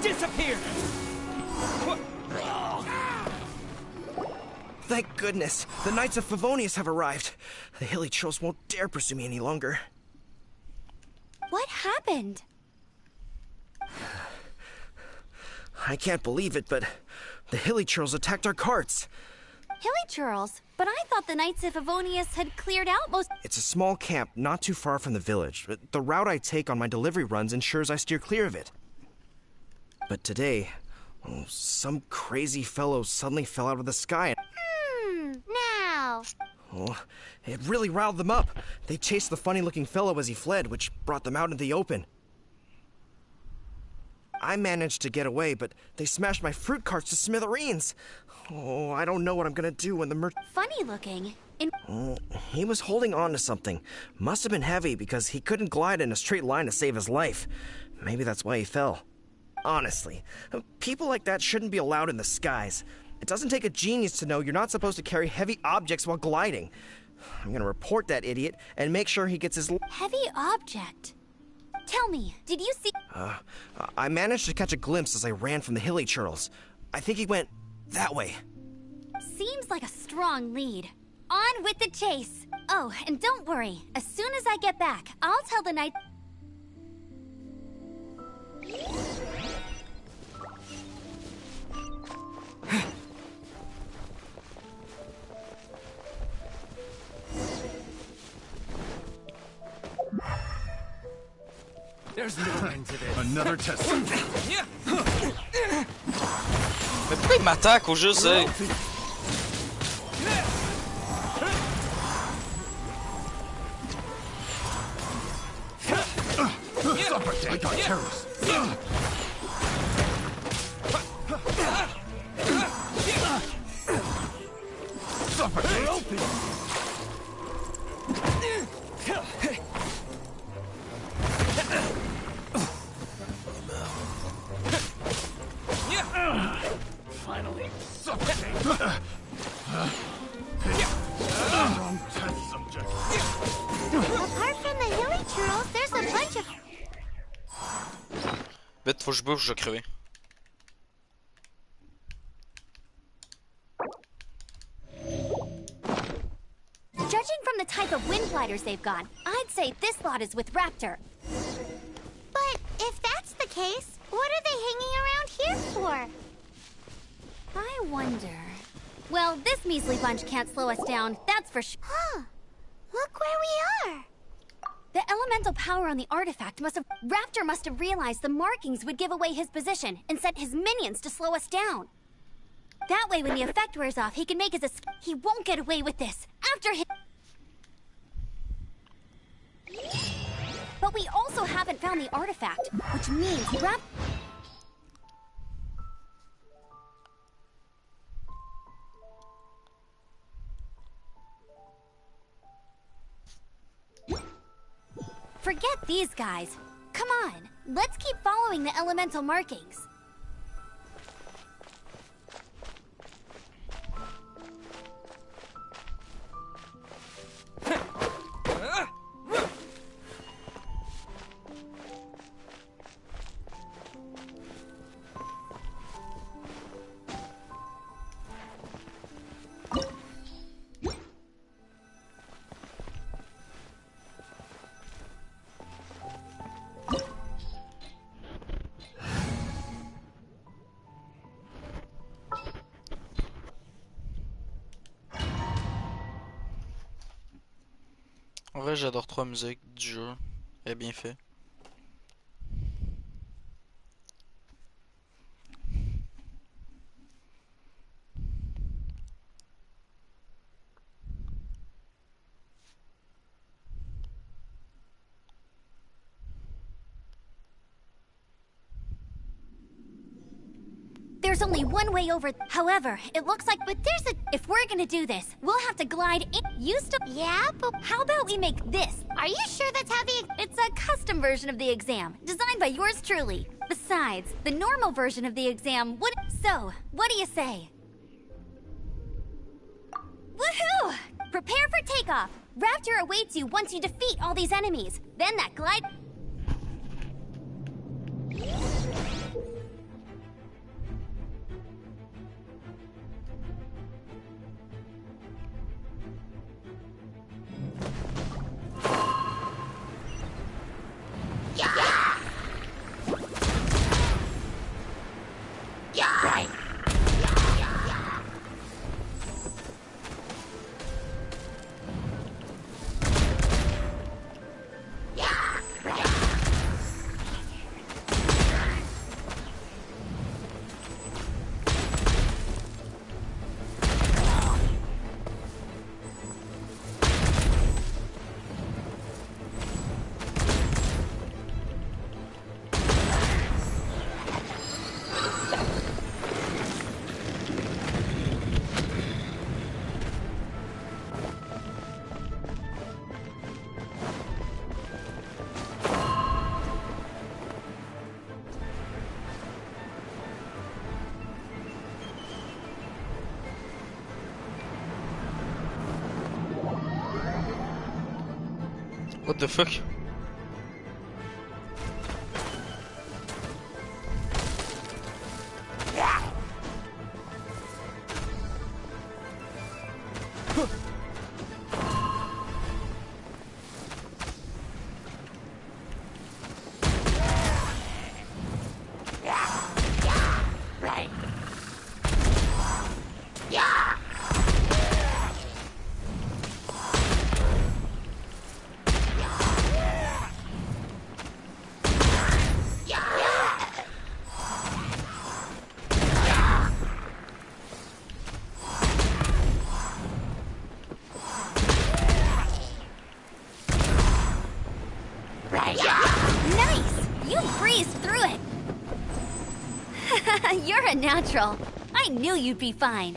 Speaker 12: Disappear!
Speaker 13: Thank goodness. The Knights of Favonius have arrived. The hilly trolls won't dare pursue me any longer.
Speaker 3: What happened?
Speaker 13: I can't believe it, but the hilly trolls attacked our carts.
Speaker 3: Hilly churls? But I thought the Knights of Favonius had cleared out most...
Speaker 13: It's a small camp not too far from the village. The route I take on my delivery runs ensures I steer clear of it. But today, some crazy fellow suddenly fell out of the sky.
Speaker 10: Now.
Speaker 13: Oh, it really riled them up. They chased the funny-looking fellow as he fled, which brought them out into the open. I managed to get away, but they smashed my fruit carts to smithereens. Oh, I don't know what I'm gonna do when the
Speaker 3: Funny looking.
Speaker 13: He was holding on to something. Must have been heavy because he couldn't glide in a straight line to save his life. Maybe that's why he fell. Honestly, people like that shouldn't be allowed in the skies. It doesn't take a genius to know you're not supposed to carry heavy objects while gliding. I'm gonna report that idiot and make sure he gets his...
Speaker 3: Heavy object? Tell me, did you see...
Speaker 13: I managed to catch a glimpse as I ran from the hilly churls. I think he went that way.
Speaker 3: Seems like a strong lead. On with the chase. Oh, and don't worry. As soon as I get back, I'll tell the knight...
Speaker 5: There's no end to this.
Speaker 11: Another test.
Speaker 2: Mais pourquoi il m'attaque au jeu, c'est...
Speaker 11: I got terrorists.
Speaker 5: Finally.
Speaker 11: Test subject.
Speaker 10: Apart from the hilly churls, there's a bunch of...
Speaker 2: Vite, faut que je bouge, je vais crever.
Speaker 3: Judging from the type of wind gliders they've got, I'd say this lot is with Raptor.
Speaker 10: But if that's the case, what are they hanging around here for?
Speaker 3: I wonder... Well, this measly bunch can't slow us down, that's for sure.
Speaker 10: Huh. Look where we are.
Speaker 3: The elemental power on the artifact must have... Raptor must have realized the markings would give away his position and sent his minions to slow us down. That way, when the effect wears off, he can make his escape. He won't get away with this. After him... But we also haven't found the artifact, which means Forget these guys. Come on, let's keep following the elemental markings.
Speaker 2: En vrai, j'adore trois musiques du jeu. Elle est bien fait.
Speaker 3: There's only one way over. However, it looks like... But there's a... If we're gonna do this, we'll have to glide in...
Speaker 10: Yeah, but...
Speaker 3: How about we make this?
Speaker 10: Are you sure that's how the...
Speaker 3: It's a custom version of the exam, designed by yours truly. Besides, the normal version of the exam would... So, what do you say? Woohoo! Prepare for takeoff! Raptor awaits you once you defeat all these enemies. Then that glide...
Speaker 2: What the fuck?
Speaker 3: Nice! You breezed through it! You're a natural. I knew you'd be fine.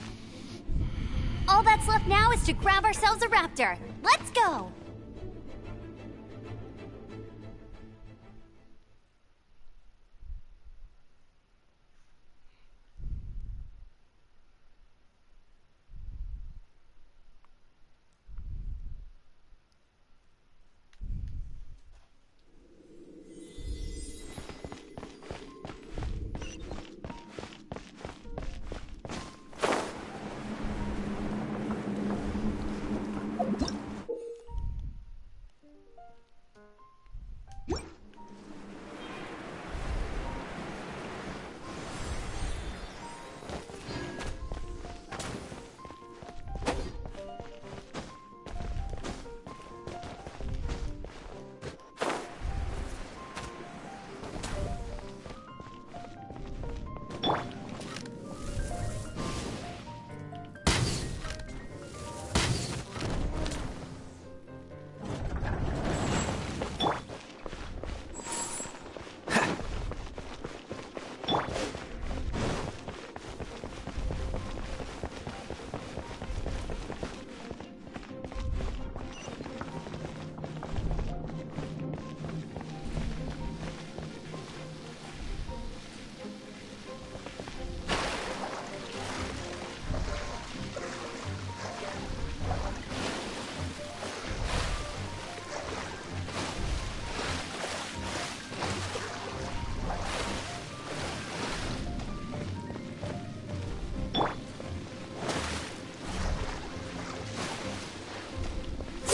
Speaker 3: All that's left now is to grab ourselves a raptor. Let's go!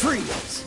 Speaker 4: Freeze!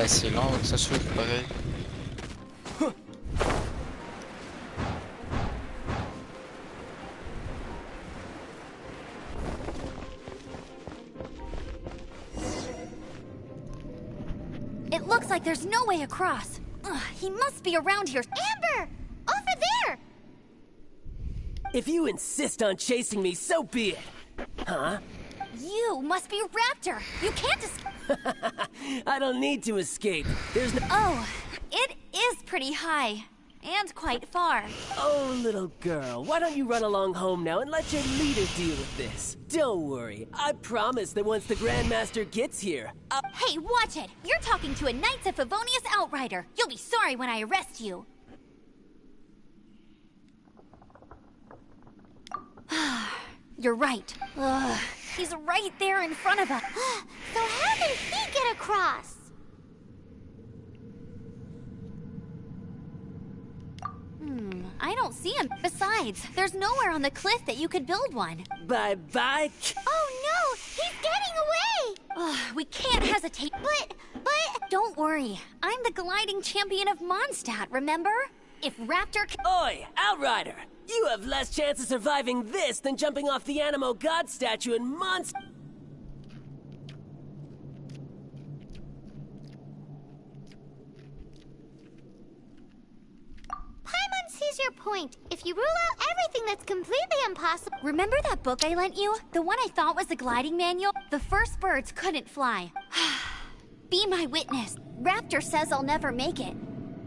Speaker 2: C'est long avec ça suit pareil.
Speaker 3: It looks like there's no way across. Ugh, he must be around here. Amber! Over there!
Speaker 12: If you insist on chasing me, so be it. Huh?
Speaker 3: You must be Raptor. You can't
Speaker 12: I don't need to escape. There's no—
Speaker 3: Oh, it is pretty high. And quite far.
Speaker 12: Oh, little girl, why don't you run along home now and let your leader deal with this? Don't worry, I promise that once the Grandmaster gets here,
Speaker 3: Hey, watch it! You're talking to a Knights of Favonius outrider. You'll be sorry when I arrest you. You're right. Ugh, he's right there in front of us.
Speaker 10: So how did he get across?
Speaker 3: I don't see him. Besides, there's nowhere on the cliff that you could build one.
Speaker 12: Bye-bye.
Speaker 10: Oh no, he's getting away!
Speaker 3: Ugh, we can't hesitate. But... Don't worry. I'm the gliding champion of Mondstadt, remember? If Raptor
Speaker 12: Oi, Outrider! You have less chance of surviving this than jumping off the Animo God statue in Mondstadt.
Speaker 10: Paimon sees your point. If you rule out everything that's completely impossible...
Speaker 3: Remember that book I lent you? The one I thought was the gliding manual? The first birds couldn't fly. Be my witness. Raptor says I'll never make it.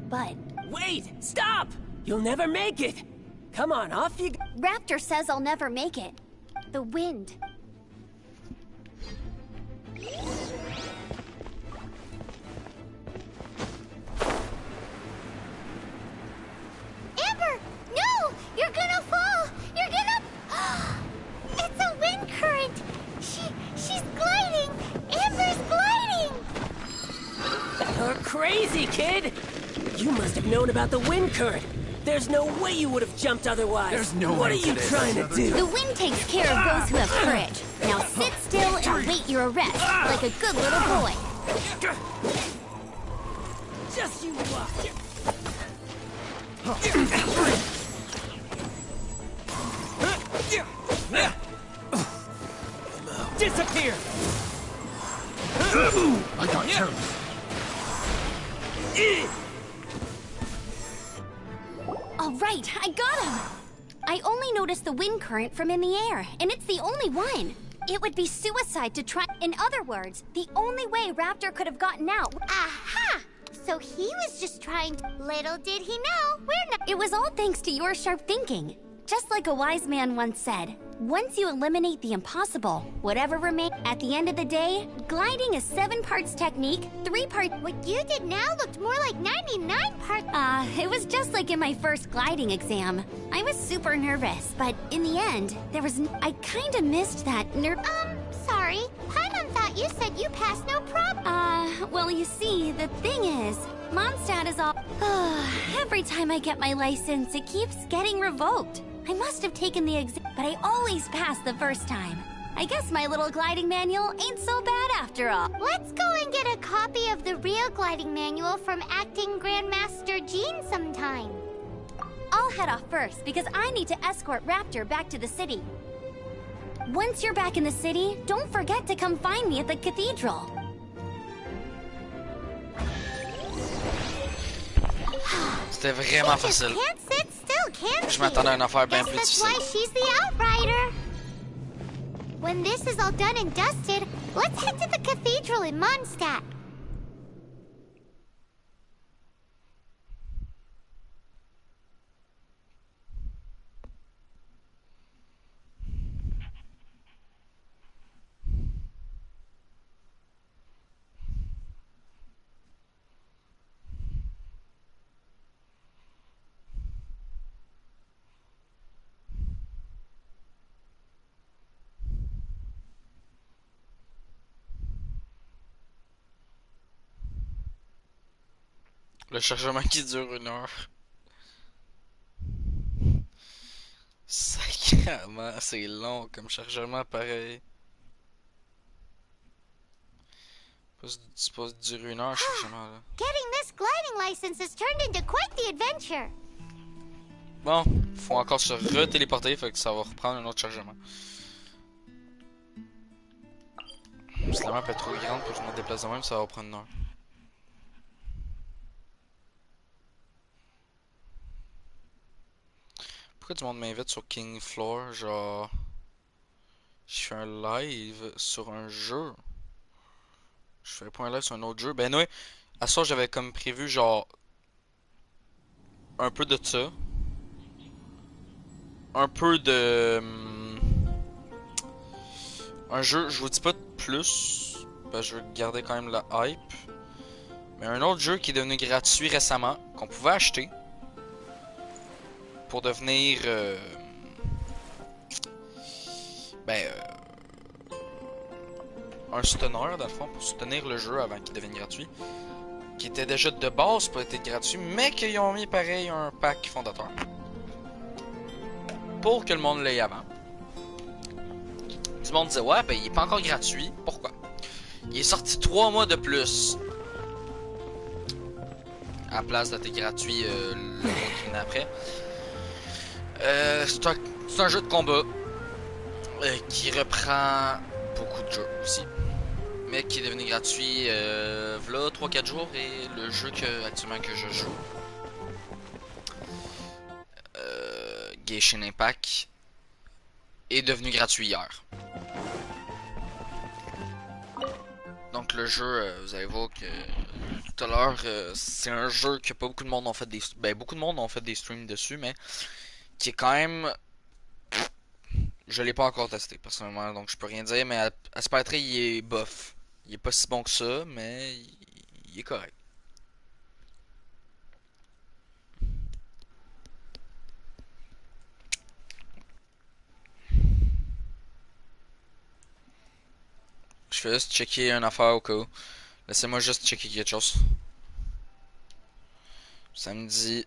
Speaker 3: But...
Speaker 12: Wait! Stop! You'll never make it! Come on, off you go.
Speaker 3: Raptor says I'll never make it. The wind.
Speaker 10: Amber! No! You're gonna fall! You're gonna... It's a wind current! She's gliding! Amber's gliding!
Speaker 12: You're crazy, kid! You must have known about the wind current. There's no way you would have jumped otherwise.
Speaker 11: There's no
Speaker 12: What are
Speaker 11: way to
Speaker 12: you
Speaker 11: this.
Speaker 12: trying to do?
Speaker 3: The wind takes care of those who have courage. Now sit still and wait your arrest, like a good little boy.
Speaker 12: Just you watch. Disappear!
Speaker 6: I got you.
Speaker 3: All right, I got him. I only noticed the wind current from in the air, and it's the only one. It would be suicide to try. In other words, the only way Raptor could have gotten out.
Speaker 10: Aha! So he was just trying to... Little did he know, we're not...
Speaker 3: It was all thanks to your sharp thinking. Just like a wise man once said, once you eliminate the impossible, whatever remains. At the end of the day, gliding is 7 parts technique, 3 parts.
Speaker 10: What you did now looked more like 99 parts...
Speaker 3: It was just like in my first gliding exam. I was super nervous, but in the end, there was... I kinda missed that
Speaker 10: Sorry. Paimon thought you said you passed no problem.
Speaker 3: Well, you see, the thing is, Mondstadt is all... Every time I get my license, it keeps getting revoked. I must have taken the exam, but I always pass the first time. I guess my little gliding manual ain't so bad after all.
Speaker 10: Let's go and get a copy of the real gliding manual from Acting Grandmaster Jean sometime.
Speaker 3: I'll head off first because I need to escort Raptor back to the city. Once you're back in the city, don't forget to come find me at the cathedral.
Speaker 2: C'était vraiment
Speaker 10: She just
Speaker 2: facile.
Speaker 10: can't sit still, can
Speaker 2: Je
Speaker 10: she?
Speaker 2: m'attendais à une affaire bien
Speaker 10: Guess
Speaker 2: plus
Speaker 10: that's why
Speaker 2: difficile.
Speaker 10: she's the outrider. When this is all done and dusted, let's head to the cathedral in Mondstadt.
Speaker 2: Le chargement qui dure 1 heure. Sacrément, c'est long comme chargement pareil. C'est pas durer une heure, chargement, là.
Speaker 10: Getting this gliding license has turned into quite the adventure.
Speaker 2: Bon, faut encore se re-téléporter, fait que ça va reprendre un autre chargement. Si la map est trop grande pour que je me déplace de même, ça va prendre une heure. Pourquoi du monde m'invite sur King Floor? Genre, je fais un live sur un jeu. Je fais pas un live sur un autre jeu. Ben ouais, à ça j'avais comme prévu genre un peu de ça. Un peu de... un jeu, je vous dis pas de plus. Ben, je veux garder quand même la hype. Mais un autre jeu qui est devenu gratuit récemment, qu'on pouvait acheter. Pour devenir... un souteneur dans le fond, pour soutenir le jeu avant qu'il devienne gratuit. Qui était déjà de base pour être gratuit, mais qu'ils ont mis pareil un pack fondateur. Pour que le monde l'ait avant. Du monde disait ouais, ben il est pas encore gratuit. Pourquoi? Il est sorti 3 mois de plus. À la place d'être gratuit le mois qui venait après. C'est un jeu de combat qui reprend beaucoup de jeux aussi. Mais qui est devenu gratuit v'là 3-4 jours et le jeu actuellement que je joue. Genshin Impact est devenu gratuit hier. Donc le jeu, vous allez voir que tout à l'heure, c'est un jeu que pas beaucoup de monde ont fait des... Ben beaucoup de monde ont fait des streams dessus, mais qui est quand même... Je l'ai pas encore testé personnellement, donc je peux rien dire, mais à ce paraître, il est bof. Il est pas si bon que ça, mais il est correct. Je vais juste checker une affaire au cas où. Laissez-moi juste checker quelque chose. Ça me dit...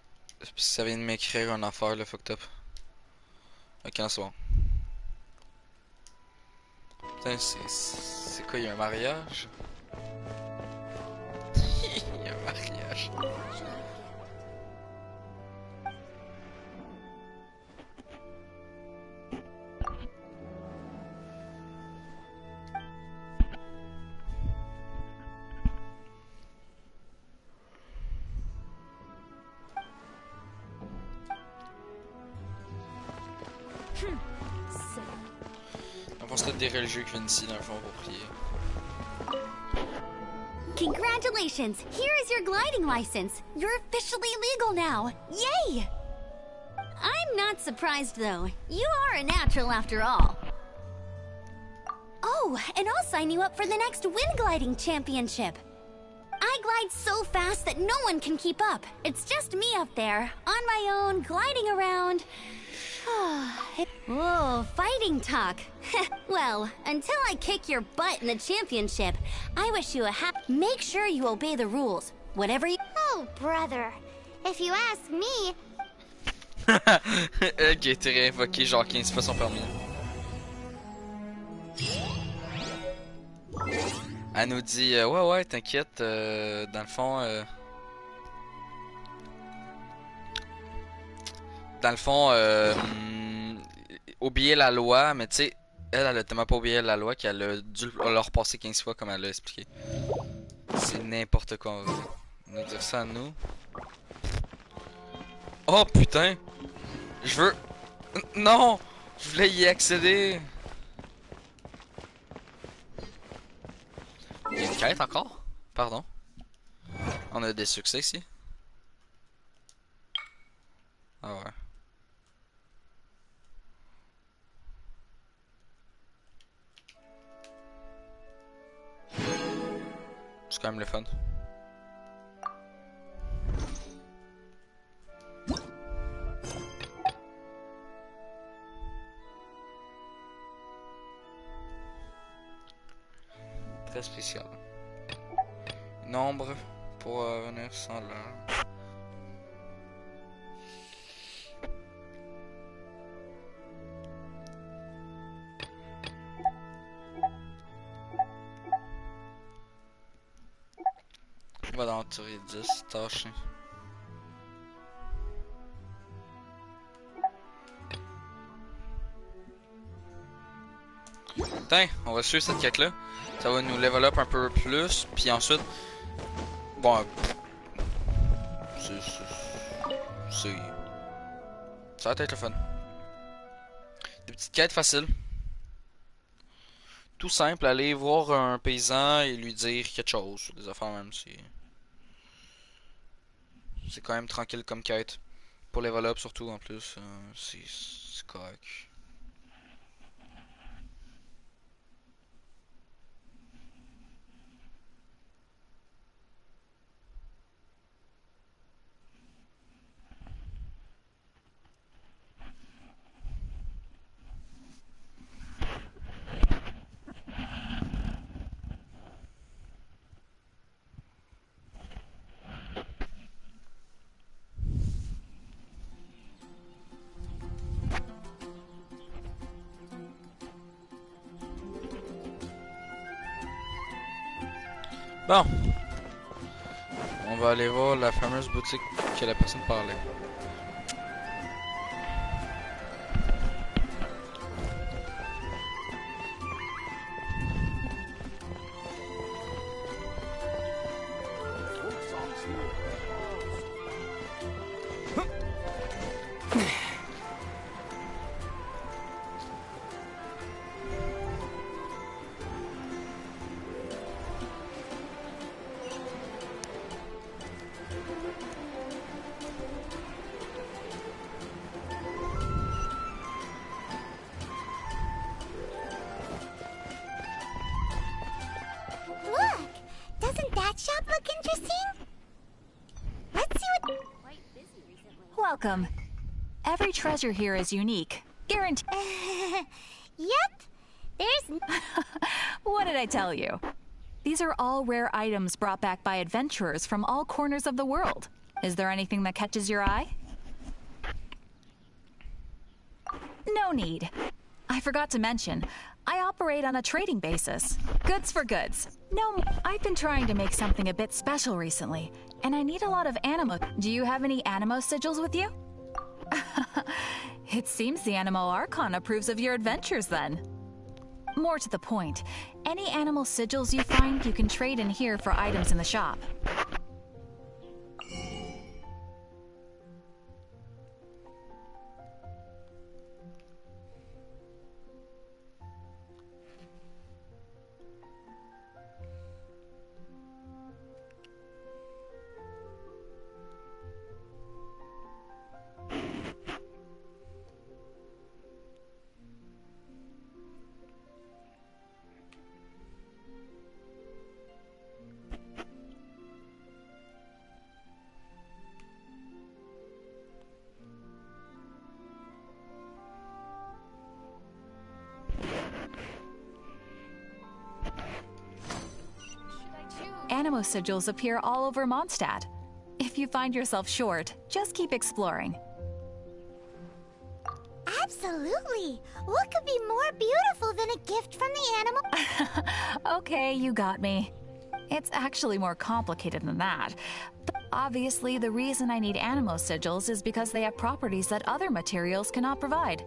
Speaker 2: Ça vient de m'écrire une affaire, le fucked up. Ok, c'est bon. Putain, c'est quoi, il y a un mariage? Il y a un mariage. Dans le fond, c'est des religieux qui viennent ici, dans le fond, pour prier.
Speaker 3: Congratulations! Here is your gliding license. You're officially legal now. Yay! I'm not surprised though. You are a natural after all. Oh, and I'll sign you up for the next wind gliding championship. I glide so fast that no one can keep up. It's just me up there, on my own, gliding around. Whoa, fighting talk. Well, until I kick your butt in the championship, I wish you a Make sure you obey the rules. Whatever you...
Speaker 10: Oh, brother. If you ask me...
Speaker 2: Elle qui a été réinvoquée genre 15 fois son permis. Elle nous dit ouais t'inquiète dans le fond oublier la loi, mais tu sais elle a tellement pas oublié la loi qu'elle a dû le repasser 15 fois comme elle l'a expliqué. C'est n'importe quoi. On va nous dire ça à nous. Oh putain. Je veux... Non. Je voulais y accéder. Il y a une quête encore? Pardon. On a des succès ici. Ah ouais. C'est quand même le fun. Très spécial. Nombre pour venir sans l'heure. Va dans Tuerie 10, tâche. Tiens, on va suivre cette quête là. Ça va nous level up un peu plus. Puis ensuite. Bon. C'est. Ça va être le fun. Des petites quêtes faciles. Tout simple, aller voir un paysan et lui dire quelque chose. Des affaires même, c'est quand même tranquille comme quête. Pour level up surtout en plus, c'est correct. Bon. On va aller voir la fameuse boutique que la personne parlait.
Speaker 10: Look! Doesn't that shop look interesting? Let's see what...
Speaker 7: Welcome. Every treasure here is unique. Guaranteed.
Speaker 10: Yep. There's...
Speaker 7: What did I tell you? These are all rare items brought back by adventurers from all corners of the world. Is there anything that catches your eye? No need. I forgot to mention, I operate on a trading basis. Goods for goods. No, I've been trying to make something a bit special recently, and I need a lot of animo. Do you have any animo sigils with you? It seems the Animo Archon approves of your adventures then. More to the point, any animal sigils you find you can trade in here for items in the shop. Animo sigils appear all over Mondstadt. If you find yourself short, just keep exploring.
Speaker 10: Absolutely. What could be more beautiful than a gift from the animal?
Speaker 7: Okay, you got me. It's actually more complicated than that. But obviously, the reason I need animo sigils is because they have properties that other materials cannot provide.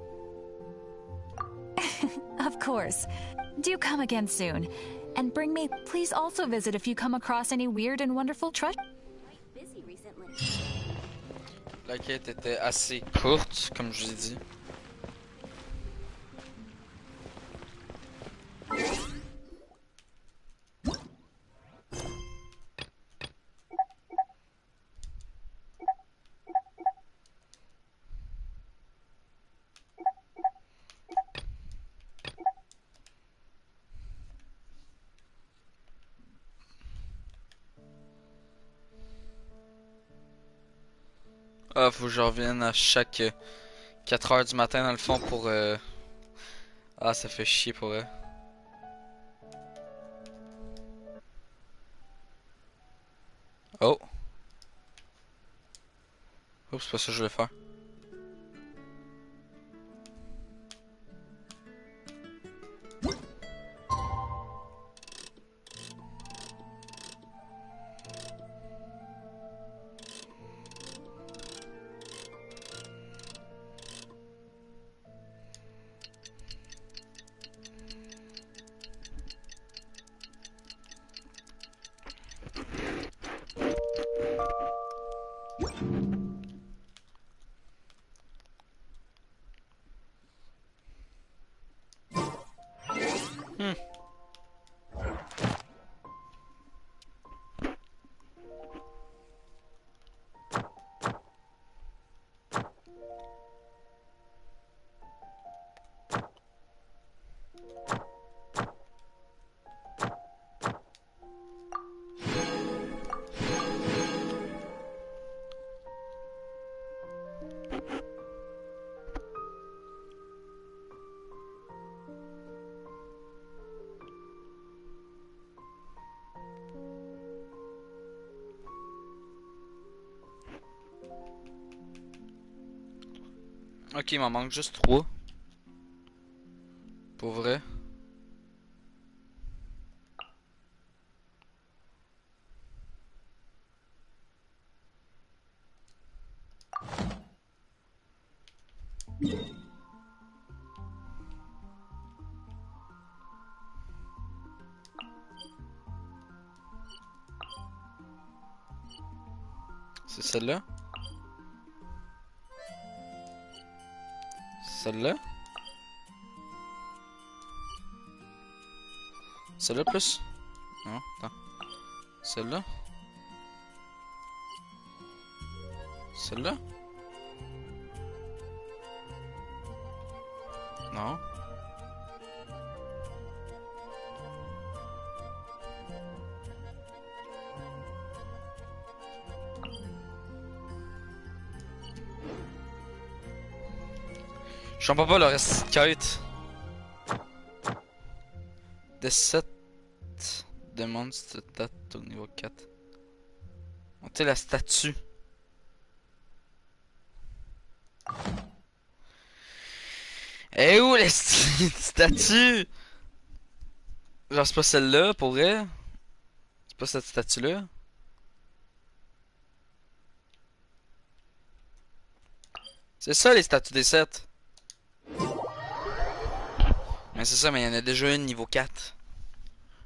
Speaker 7: Of course. Do come again soon. And bring me, please also visit if you come across any weird and wonderful treasure.
Speaker 2: La quête était assez courte, comme je vous ai dit. Ah, faut que je revienne à chaque 4 heures du matin dans le fond pour... Ah, ça fait chier pour eux. Oh. Oups, c'est pas ça que je voulais faire. Ok, il m'en manque juste 3. Pour vrai. C'est celle-là? Celle-là? Celle-là plus? Non, attends. Celle-là? Celle-là? Non. Je comprends pas le reste de quête. Des 7 demande stat au niveau 4. Monter la statue. Eh où les statues? Genre c'est pas celle-là pour vrai? C'est pas cette statue-là? C'est ça les statues des 7. Mais c'est ça, mais il y en a déjà une niveau 4.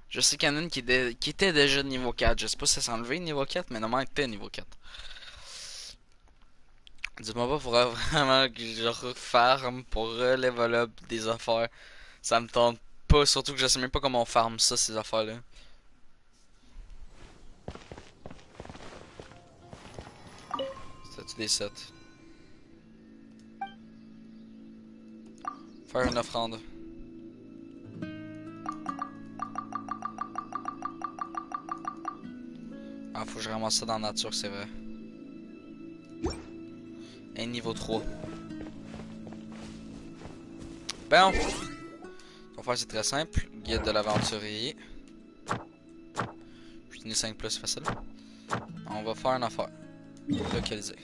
Speaker 2: Je sais qu'il y en a une qui était déjà niveau 4. Je sais pas si ça s'est enlevé niveau 4, mais normalement elle était niveau 4. Dis-moi pas, faudrait vraiment que je refarme pour relevel up des affaires. Ça me tente pas, surtout que je sais même pas comment on farme ça, ces affaires-là. Statue des 7. Faire une offrande. Ah, faut que je ramasse ça dans la nature, c'est vrai. Et niveau 3. Bon. Ce qu'on va faire, c'est très simple. Guide de l'aventurier. Je tenais 5 plus facile. On va faire une affaire. Localiser.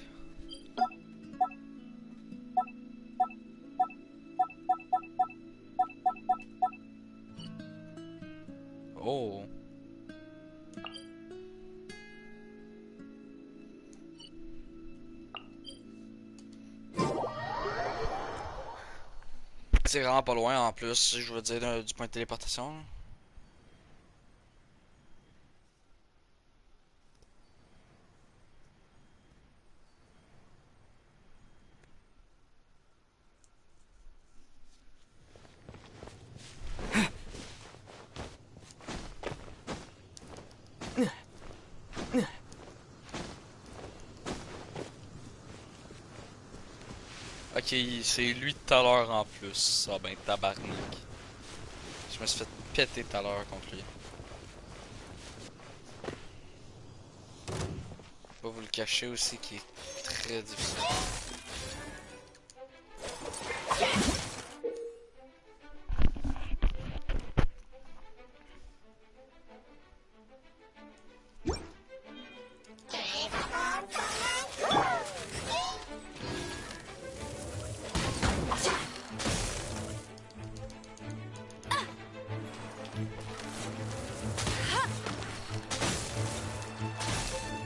Speaker 2: Oh. C'est vraiment pas loin en plus, je veux dire, du point de téléportation. Ok, c'est lui tout à l'heure en plus. Ah ben tabarnak. Je me suis fait péter tout à l'heure contre lui. Je vais vous le cacher aussi qui est très difficile.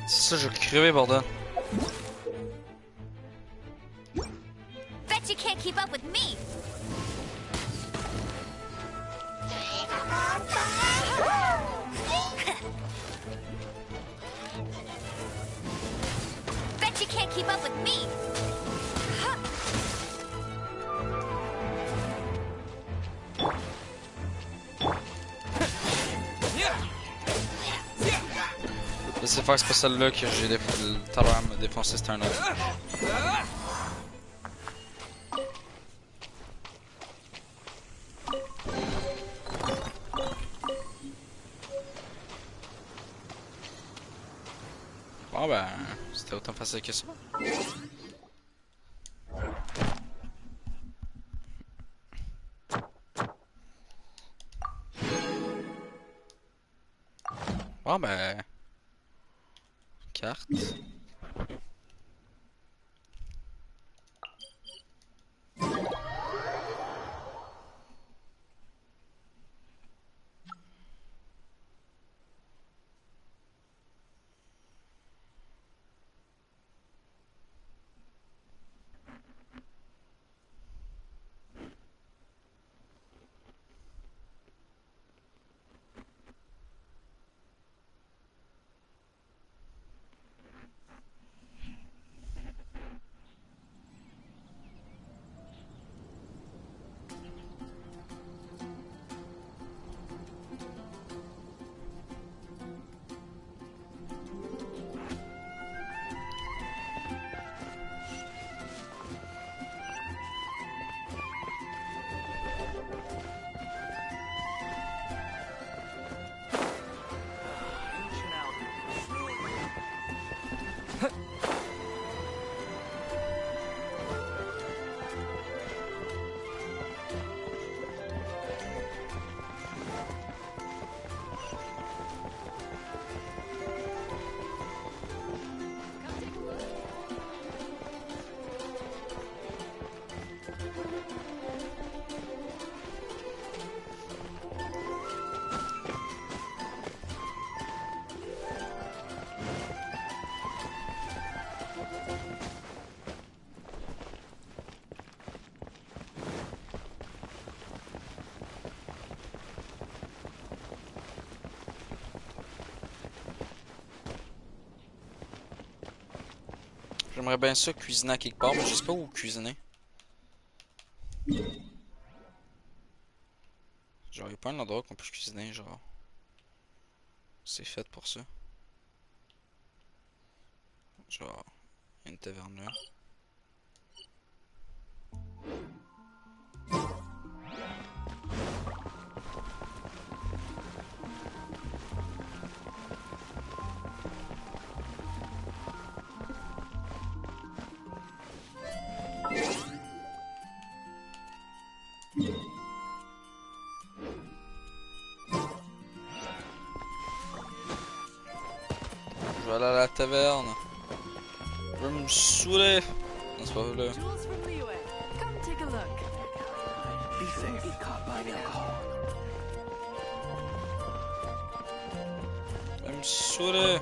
Speaker 2: C'est ça, je vais crever, bordel.
Speaker 3: Bet you can't keep up with me. Bet you can't keep up with me.
Speaker 2: Laissez faire, c'est pas celle-là que j'ai tout à l'heure me défoncer, c'est un autre. Bon ben, c'était autant facile que ça. Bon ben, carte. J'aimerais bien ça cuisiner à quelque part, mais je sais pas où cuisiner. Genre, y'a pas un endroit qu'on peut cuisiner, genre. C'est fait pour ça. Genre, y'a une taverne là. Je vais aller à la taverne. Je veux me saouler. Non, c'est pas vrai là.
Speaker 12: Tools from Liyue. Come take a look. Be safe. Get caught by alcohol.
Speaker 2: Je veux me saouler.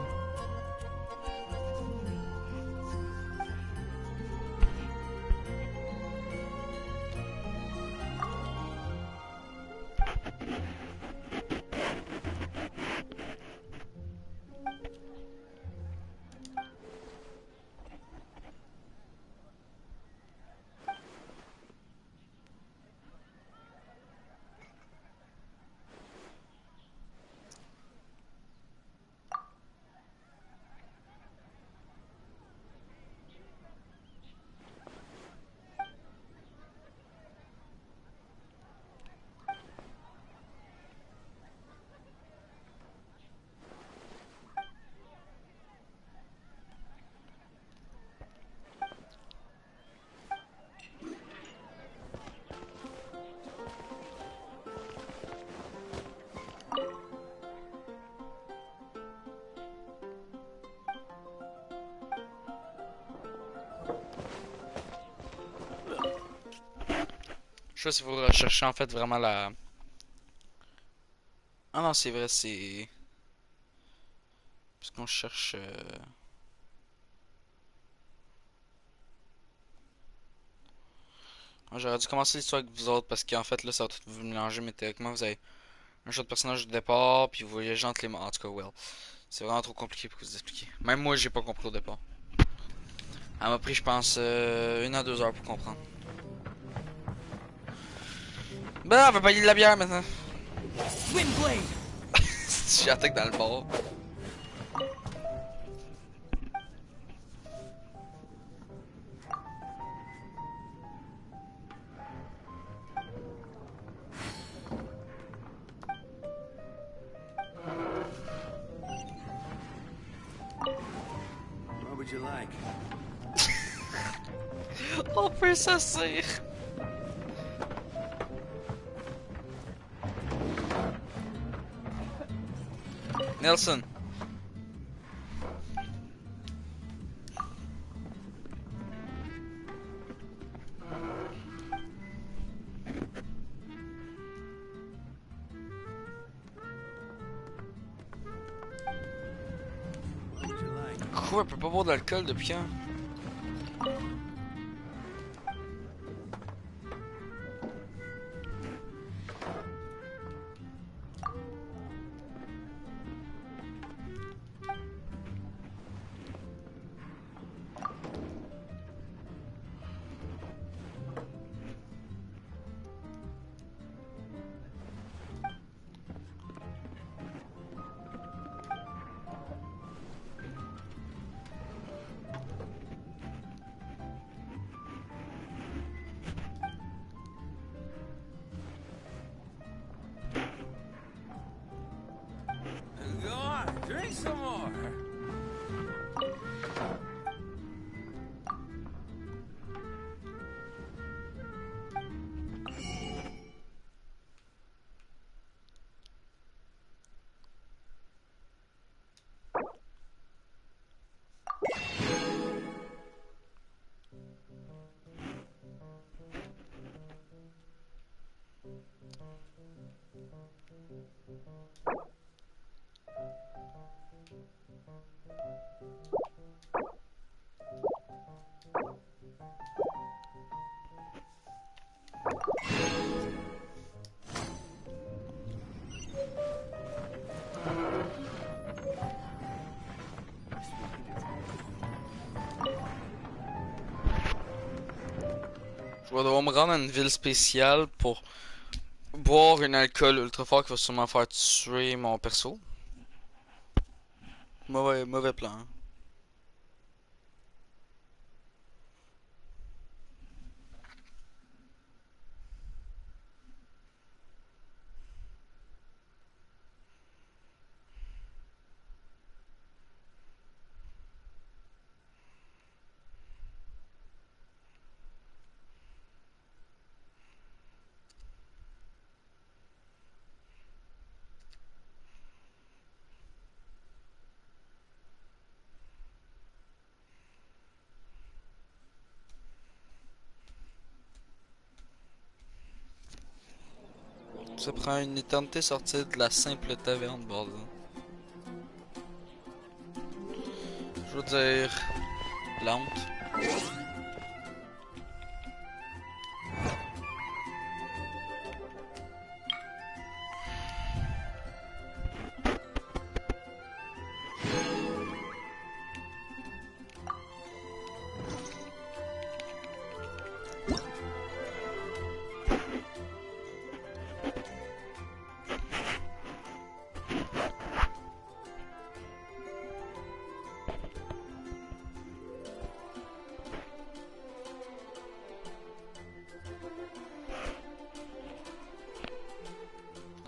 Speaker 2: Je sais pas si vous recherchez en fait vraiment la. Ah non, c'est vrai, c'est. Parce qu'on cherche. J'aurais dû commencer l'histoire avec vous autres parce qu'en fait là ça va tout vous mélanger, mais théoriquement vous avez un choix de personnage de départ, puis vous voyagez entre les mondes. En tout cas, well. C'est vraiment trop compliqué pour vous expliquer. Même moi j'ai pas compris au départ. Elle m'a pris je pense 1 à 2 heures pour comprendre. Ben on va payer de la bière maintenant.
Speaker 12: Windblade.
Speaker 2: J'attaque dans le bar.
Speaker 14: What would you like?
Speaker 2: On peut s'asseoir. Nelson. Quoi, elle peut pas boire d'alcool depuis quand? Je vais devoir me rendre à une ville spéciale pour boire un alcool ultra fort qui va sûrement faire tuer mon perso. Mauvais plan. Hein. Ça prend une éternité sortir de la simple taverne, bordel. Je veux dire... Lente.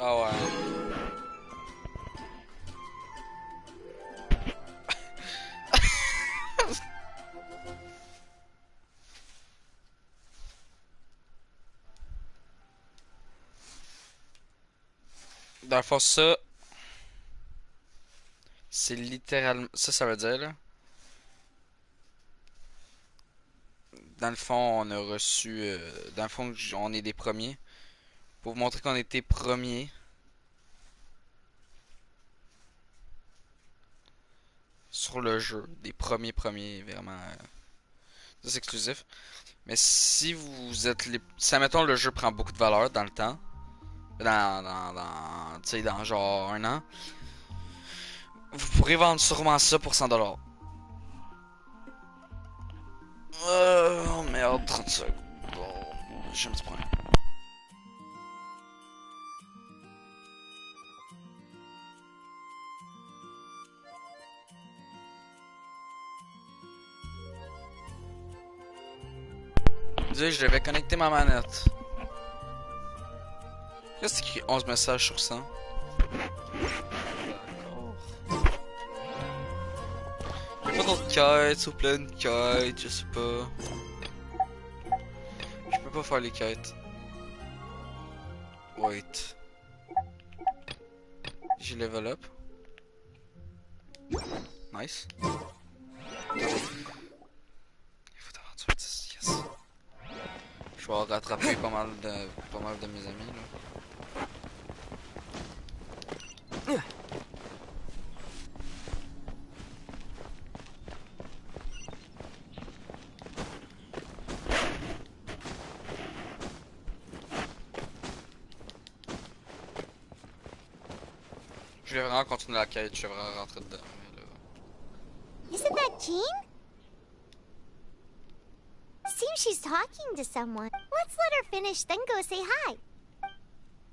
Speaker 2: Ah ouais. Dans le fond, ça... C'est littéralement... Ça veut dire, là... Dans le fond, on a reçu... Dans le fond, on est des premiers. Pour vous montrer qu'on était premiers. Sur le jeu. Des premiers, vraiment... Ça, c'est exclusif. Mais si vous êtes les... Si, admettons, le jeu prend beaucoup de valeur dans le temps. Tu sais, dans genre un an. Vous pourrez vendre sûrement ça pour 100$. Oh merde, 30 secondes. Bon, j'ai un petit problème. Je devais connecter ma manette. Qu'est-ce qui écrit 11 messages sur 100? Y'a pas d'autres quêtes ou plein de quêtes, je sais pas. Je peux pas faire les quêtes. Wait. J'ai level up. Nice. Il faut aventure 10, yes. Je vais rattraper pas mal de mes amis là. Je vais vraiment continuer la quête, je vais vraiment rentrer dedans. Mais là...
Speaker 10: Isn't that Jean? Seems she's talking to someone. Let's let her finish, then go say hi.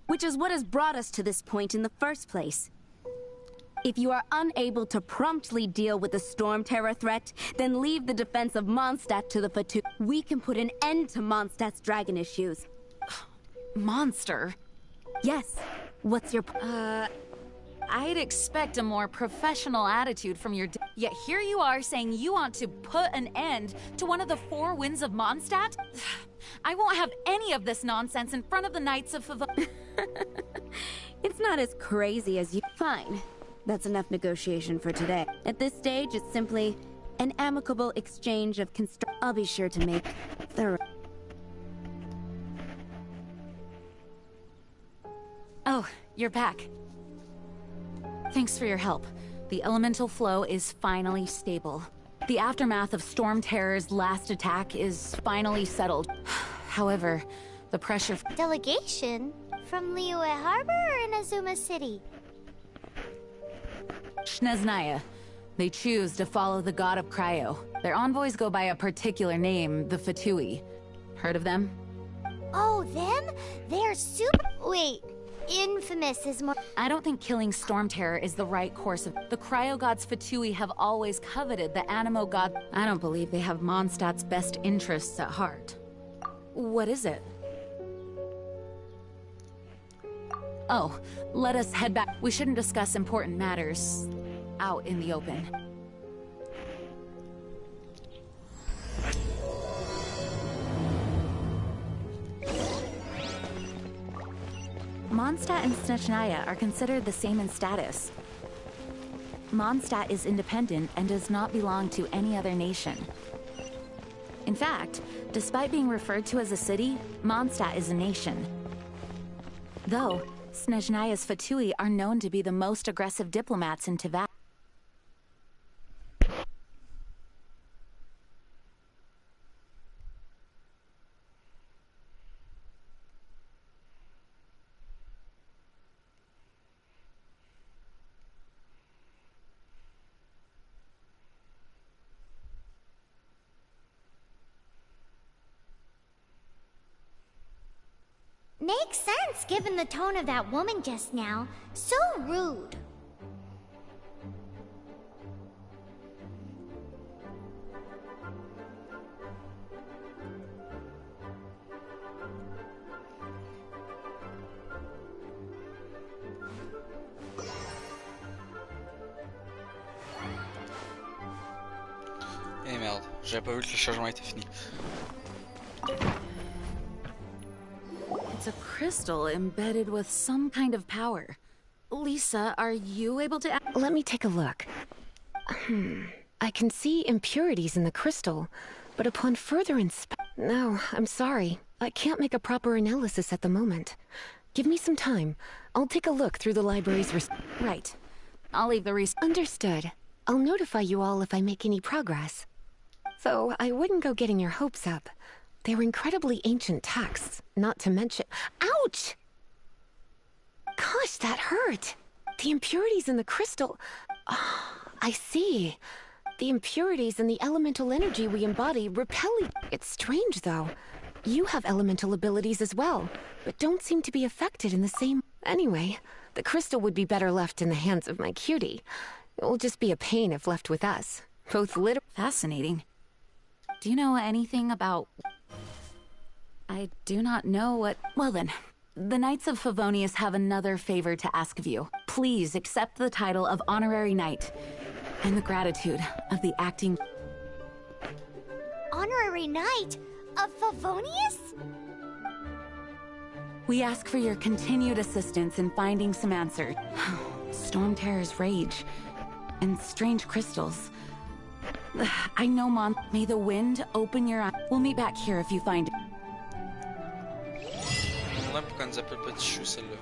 Speaker 14: Which is what has brought us to this point in the first place. If you are unable to promptly deal with the Storm Terror threat, then leave the defense of Mondstadt to the Fatu. We can put an end to Mondstadt's dragon issues.
Speaker 7: Monster?
Speaker 14: Yes. What's your...
Speaker 7: I'd expect a more professional attitude from your... Yet here you are saying you want to put an end to one of the four winds of Mondstadt? I won't have any of this nonsense in front of the Knights of
Speaker 14: It's not as crazy as you... Fine. That's enough negotiation for today. At this stage, it's simply an amicable exchange of I'll be sure to make thorough...
Speaker 7: Oh, you're back. Thanks for your help. The elemental flow is finally stable. The aftermath of Storm Terror's last attack is finally settled. However, the pressure...
Speaker 10: Delegation? From Liyue Harbor or Inazuma City?
Speaker 7: Shneznaya. They choose to follow the god of Cryo. Their envoys go by a particular name, the Fatui. Heard of them?
Speaker 10: Oh, them? They're super. Wait, infamous is more.
Speaker 7: I don't think killing Storm Terror is the right course of. The Cryo Gods Fatui have always coveted the Animo God. I don't believe they have Mondstadt's best interests at heart. What is it? Oh, let us head back. We shouldn't discuss important matters out in the open. Mondstadt and Snezhnaya are considered the same in status. Mondstadt is independent and does not belong to any other nation. In fact, despite being referred to as a city, Mondstadt is a nation. Though, Snezhnaya's Fatui are known to be the most aggressive diplomats in Teyvat.
Speaker 10: Makes sense given the tone of that woman just now. So rude.
Speaker 2: Eh merde, j'avais pas vu que le chargement était fini.
Speaker 7: It's a crystal embedded with some kind of power. Lisa, are you able to...
Speaker 15: Let me take a look. I can see impurities in the crystal, but upon further inspection... No, I'm sorry. I can't make a proper analysis at the moment. Give me some time. I'll take a look through the library's...
Speaker 7: Right. I'll leave the
Speaker 15: Understood. I'll notify you all if I make any progress. Though I wouldn't go getting your hopes up. They were incredibly ancient texts, not to mention... Ouch! Gosh, that hurt. The impurities in the crystal... Oh, I see. The impurities and the elemental energy we embody repel... It's strange, though. You have elemental abilities as well, but don't seem to be affected in the same... Anyway, the crystal would be better left in the hands of my cutie. It will just be a pain if left with us. Both
Speaker 7: Fascinating. Do you know anything about... I do not know what... Well then, the Knights of Favonius have another favor to ask of you. Please accept the title of Honorary Knight, and the gratitude of the acting...
Speaker 10: Honorary Knight of Favonius?
Speaker 7: We ask for your continued assistance in finding some answers. Storm Terror's rage, and strange crystals. I know, Mom. May the wind open your eyes. We'll meet back here if you find it.
Speaker 2: Je me demande pourquoi elle nous appelle Petit Chou celle-là.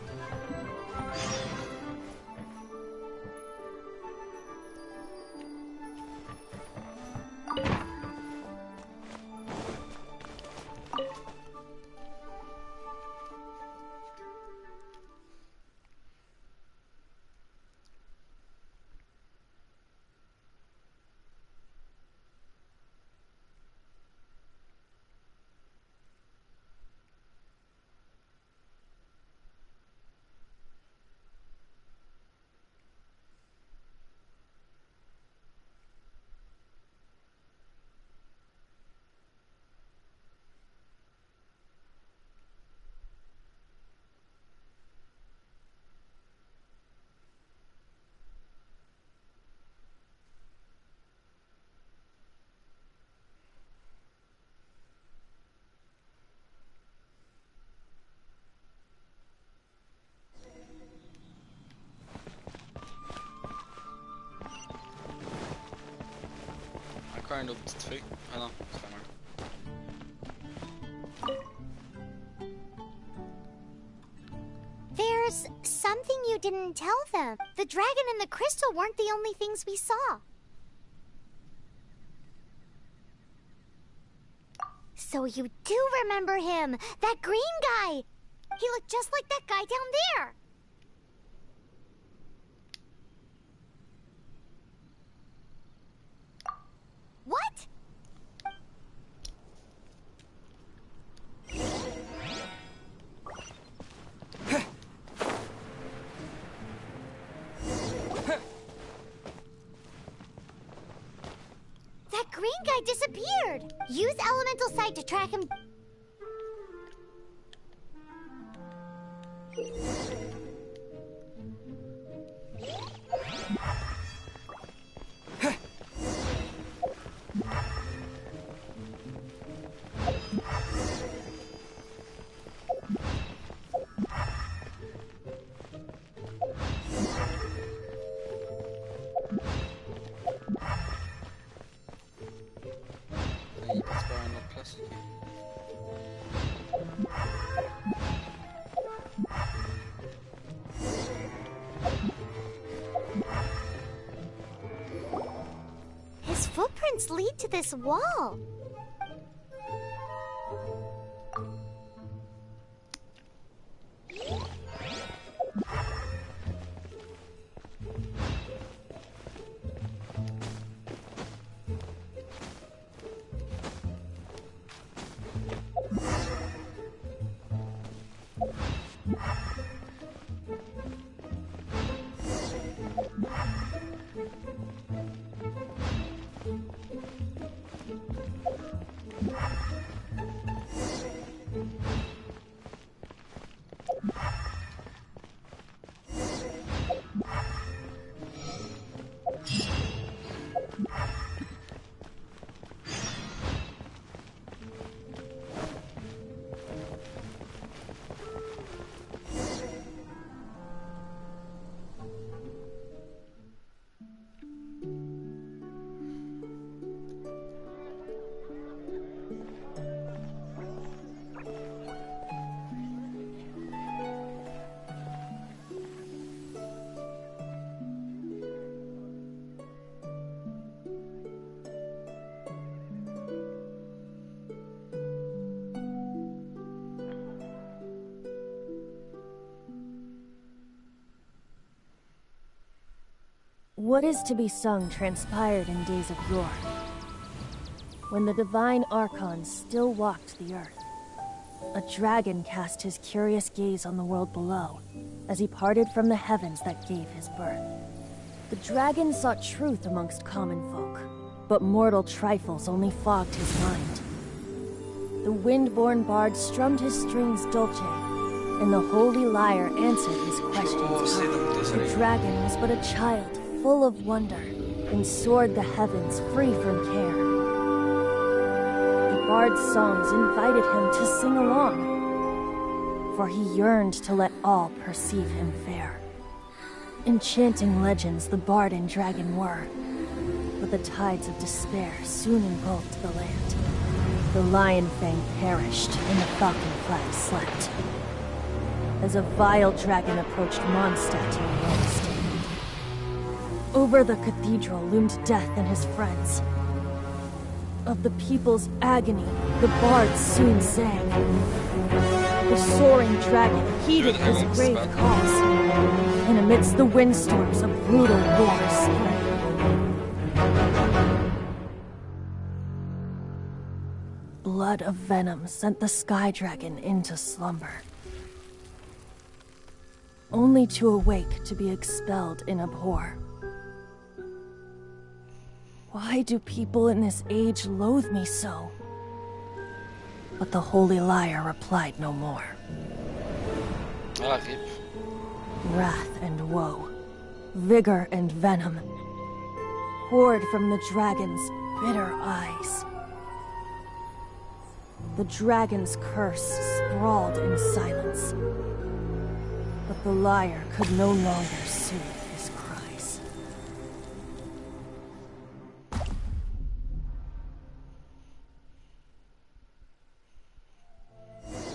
Speaker 2: Encore une autre petite feuille. Ah non, c'est pas mal.
Speaker 10: There's something you didn't tell them. The dragon and the crystal weren't the only things we saw. So you do remember him, that green guy. He looked just like that guy down there. What? green guy disappeared. Use elemental sight to track him.
Speaker 2: Il passe par une autre place. Ok.
Speaker 10: His footprints lead to this wall.
Speaker 16: What is to be sung transpired in days of yore, when the divine archons still walked the earth. A dragon cast his curious gaze on the world below, as he parted from the heavens that gave his birth. The dragon sought truth amongst common folk, but mortal trifles only fogged his mind. The wind-born bard strummed his strings dolce, and the holy lyre answered his questions. The dragon was but a child, full of wonder, and soared the heavens free from care. The bard's songs invited him to sing along, for he yearned to let all perceive him fair. Enchanting legends the bard and dragon were, but the tides of despair soon engulfed the land. The lion fang perished, and the falcon flag slept, as a vile dragon approached Mondstadt in Lost. Over the cathedral loomed death and his friends. Of the people's agony, the bard soon sang. The soaring dragon heeded his grave calls, and amidst the windstorms a brutal war spread. Blood of venom sent the sky dragon into slumber, only to awake to be expelled in abhor. Why do people in this age loathe me so? But the holy lyre replied no more.
Speaker 2: Ah, rip.
Speaker 16: Wrath and woe, vigor and venom, poured from the dragon's bitter eyes. The dragon's curse sprawled in silence, but the lyre could no longer soothe his cries.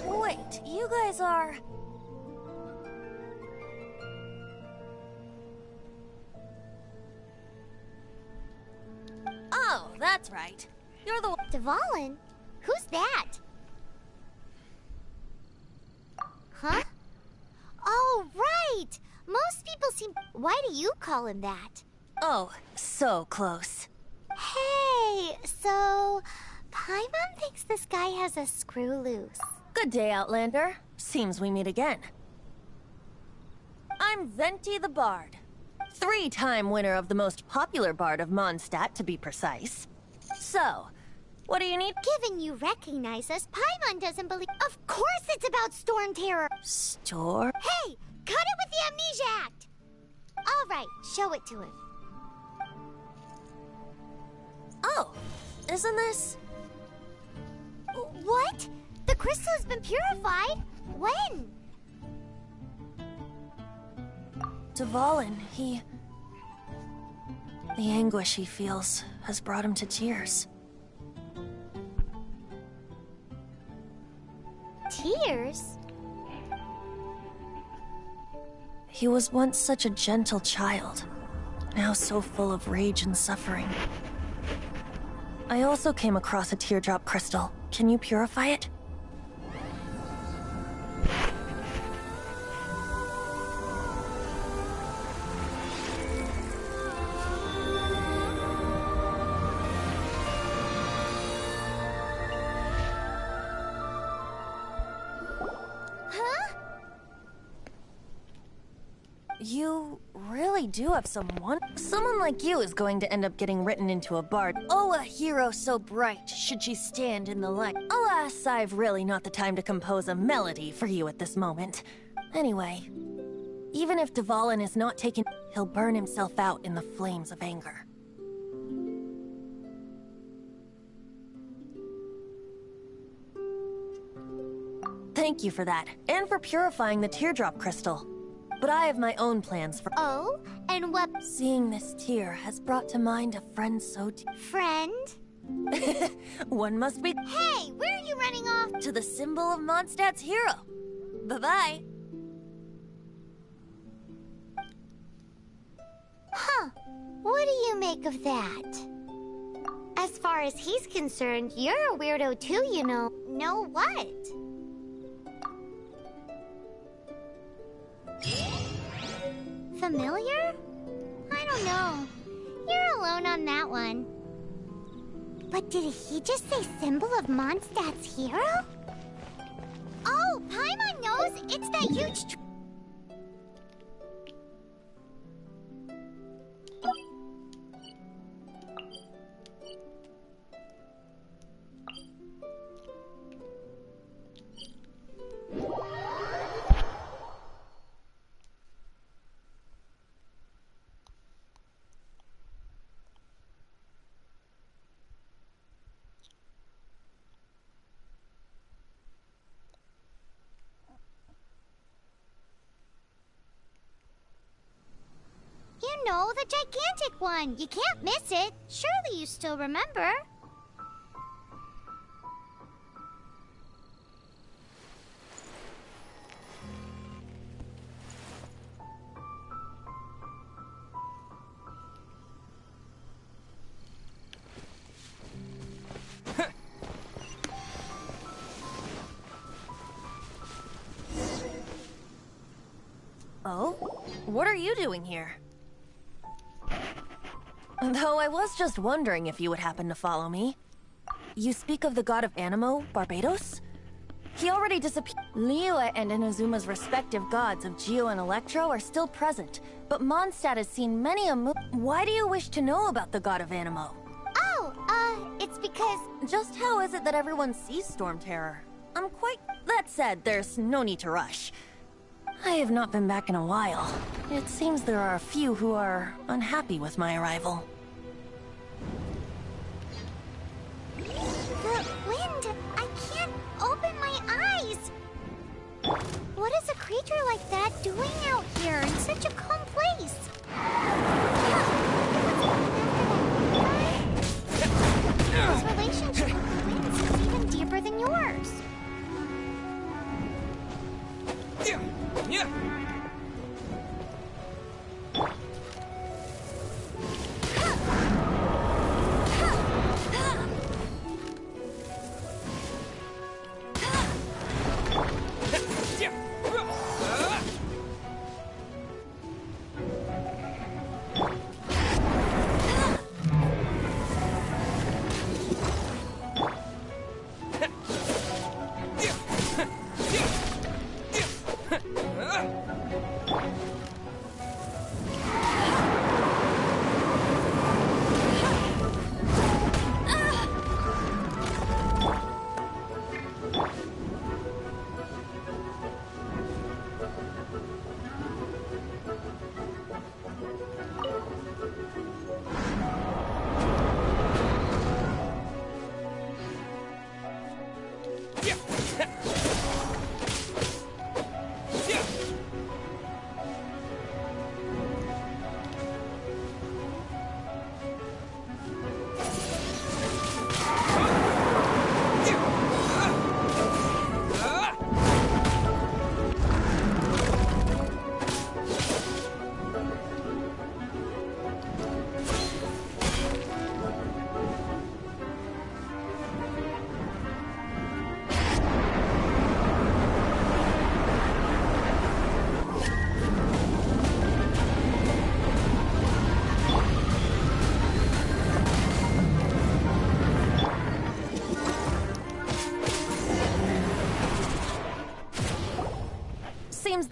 Speaker 10: Wait, you guys are...
Speaker 17: Oh, that's right. You're the
Speaker 10: Dvalin? Who's that? Huh? Oh, right! Most people seem... Why do you call him that?
Speaker 17: Oh, so close.
Speaker 10: Hey, so... Paimon thinks this guy has a screw loose.
Speaker 16: Good day, Outlander. Seems we meet again. I'm Venti the Bard. 3-time winner of the most popular bard of Mondstadt, to be precise.
Speaker 17: So, what do you need?
Speaker 10: Given you recognize us, Paimon doesn't believe. Of course it's about Storm Terror.
Speaker 17: Store?
Speaker 10: Hey, cut it with the Amnesia Act. All right, show it to him.
Speaker 17: Oh, isn't this?
Speaker 10: What? The crystal has been purified? When?
Speaker 16: Dvalin, the anguish he feels has brought him to tears.
Speaker 10: Tears?
Speaker 16: He was once such a gentle child, now so full of rage and suffering. I also came across a teardrop crystal. Can you purify it? You really do have someone. Someone like you is going to end up getting written into a bard. Oh, a hero so bright, should she stand in the light. Alas, I've really not the time to compose a melody for you at this moment. Anyway, even if Dvalin is not taken, he'll burn himself out in the flames of anger. Thank you for that, and for purifying the teardrop crystal. But I have my own plans for—
Speaker 10: Oh? And what—
Speaker 16: Seeing this tear has brought to mind a friend so dear.
Speaker 10: Friend?
Speaker 16: One must be—
Speaker 10: Hey, where are you running off?
Speaker 16: To the symbol of Mondstadt's hero. Bye-bye.
Speaker 10: Huh. What do you make of that? As far as he's concerned, you're a weirdo too, you know. Know what? Familiar? I don't know. You're alone on that one. But did he just say symbol of Mondstadt's hero? Oh, Paimon knows! It's that huge You know, the gigantic one. You can't miss it. Surely you still remember.
Speaker 16: Oh? What are you doing here? Though I was just wondering if you would happen to follow me. You speak of the god of Animo, Barbados? He already disappeared. Liyue and Inazuma's respective gods of Geo and Electro are still present, but Mondstadt has seen many a Why do you wish to know about the god of Animo?
Speaker 10: Oh, it's because—
Speaker 16: Just how is it that everyone sees Storm Terror? I'm quite— That said, there's no need to rush. I have not been back in a while. It seems there are a few who are unhappy with my arrival.
Speaker 10: The wind! I can't open my eyes! What is a creature like that doing out here in such a calm place? His relationship with the wind seems even deeper than yours.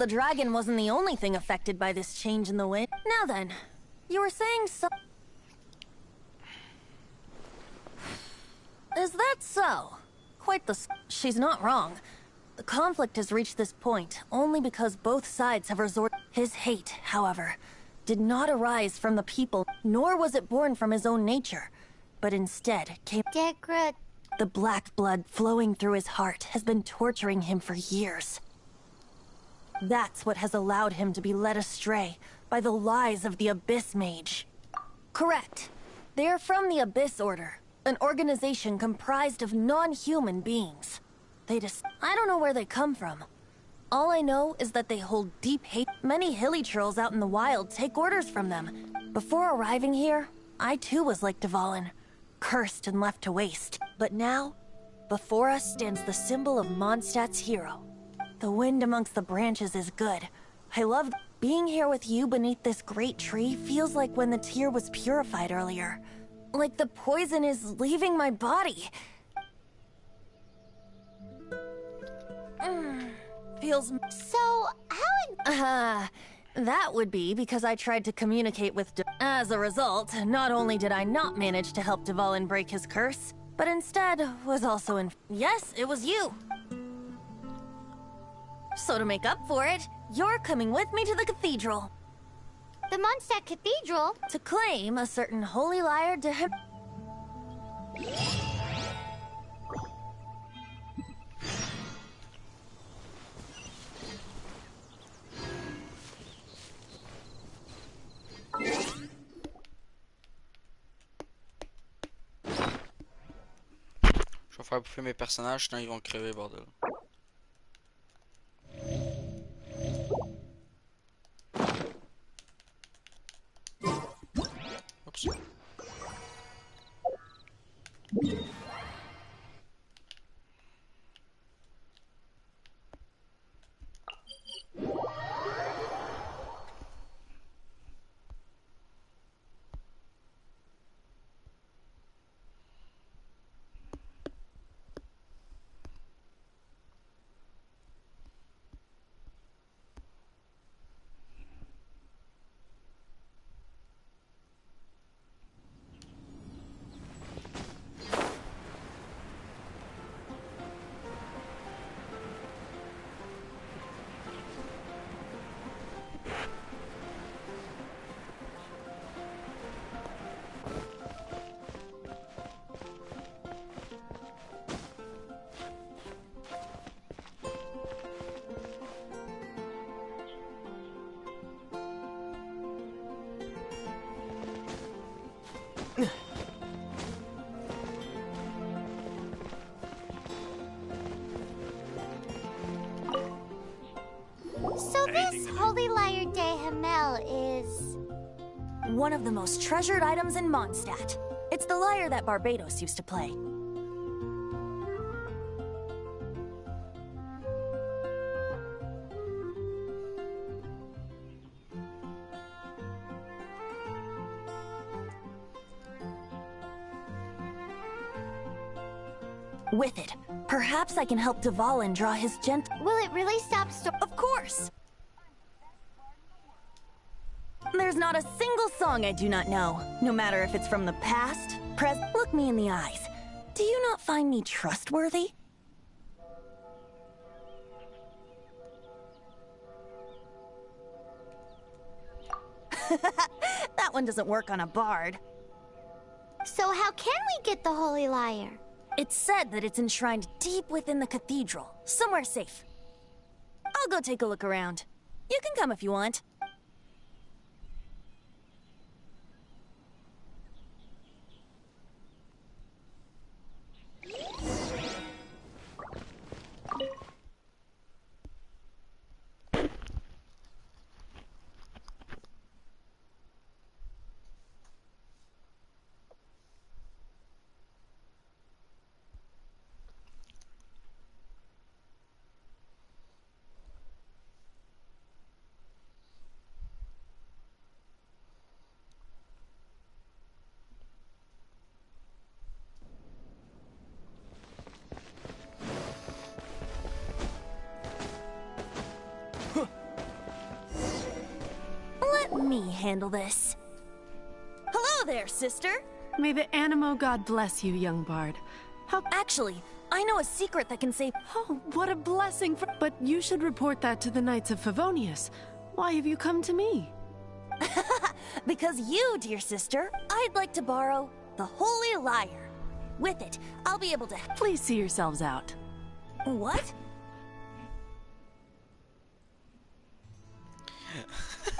Speaker 16: the dragon wasn't the only thing affected by this change in the wind. Now then, you were saying so... Is that so? Quite the... She's not wrong. The conflict has reached this point only because both sides have resorted... His hate, however, did not arise from the people, nor was it born from his own nature, but instead came... The black blood flowing through his heart has been torturing him for years. That's what has allowed him to be led astray by the lies of the Abyss Mage. Correct. They are from the Abyss Order, an organization comprised of non-human beings. I don't know where they come from. All I know is that they hold deep hate. Many hilly trolls out in the wild take orders from them. Before arriving here, I too was like Dvalin, cursed and left to waste. But now, before us stands the symbol of Mondstadt's hero. The wind amongst the branches is good. I love being here with you beneath this great tree feels like when the tear was purified earlier. Like the poison is leaving my body. Feels...
Speaker 10: So, how...
Speaker 16: that would be because I tried to communicate with As a result, not only did I not manage to help Dvalin break his curse, but instead was also in... Yes, it was you. So to make up for it, you're coming with me to the cathedral.
Speaker 10: The Mondstadt Cathedral?
Speaker 16: To claim a certain holy liar to him...
Speaker 2: Je vais faire bouffer mes personnages, sinon ils vont crever, bordel. Oups.
Speaker 10: So this Holy Lyre de Hamel is...
Speaker 16: one of the most treasured items in Mondstadt. It's the lyre that Barbados used to play. With it, perhaps I can help Dvalin draw his
Speaker 10: Will it really stop
Speaker 16: Of course! There's not a single song I do not know, no matter if it's from the past, present. Look me in the eyes. Do you not find me trustworthy? That one doesn't work on a bard.
Speaker 10: So how can we get the Holy Lyre?
Speaker 16: It's said that it's enshrined deep within the cathedral, somewhere safe. I'll go take a look around. You can come if you want.
Speaker 17: handle this. Hello there, sister.
Speaker 18: May the Animo god bless you, young bard.
Speaker 17: Actually, I know a secret that can save.
Speaker 18: Oh, what a blessing! But you should report that to the Knights of Favonius. Why have you come to me?
Speaker 17: Because you, dear sister, I'd like to borrow the Holy Lyre. With it, I'll be able to.
Speaker 18: Please see yourselves out.
Speaker 17: What?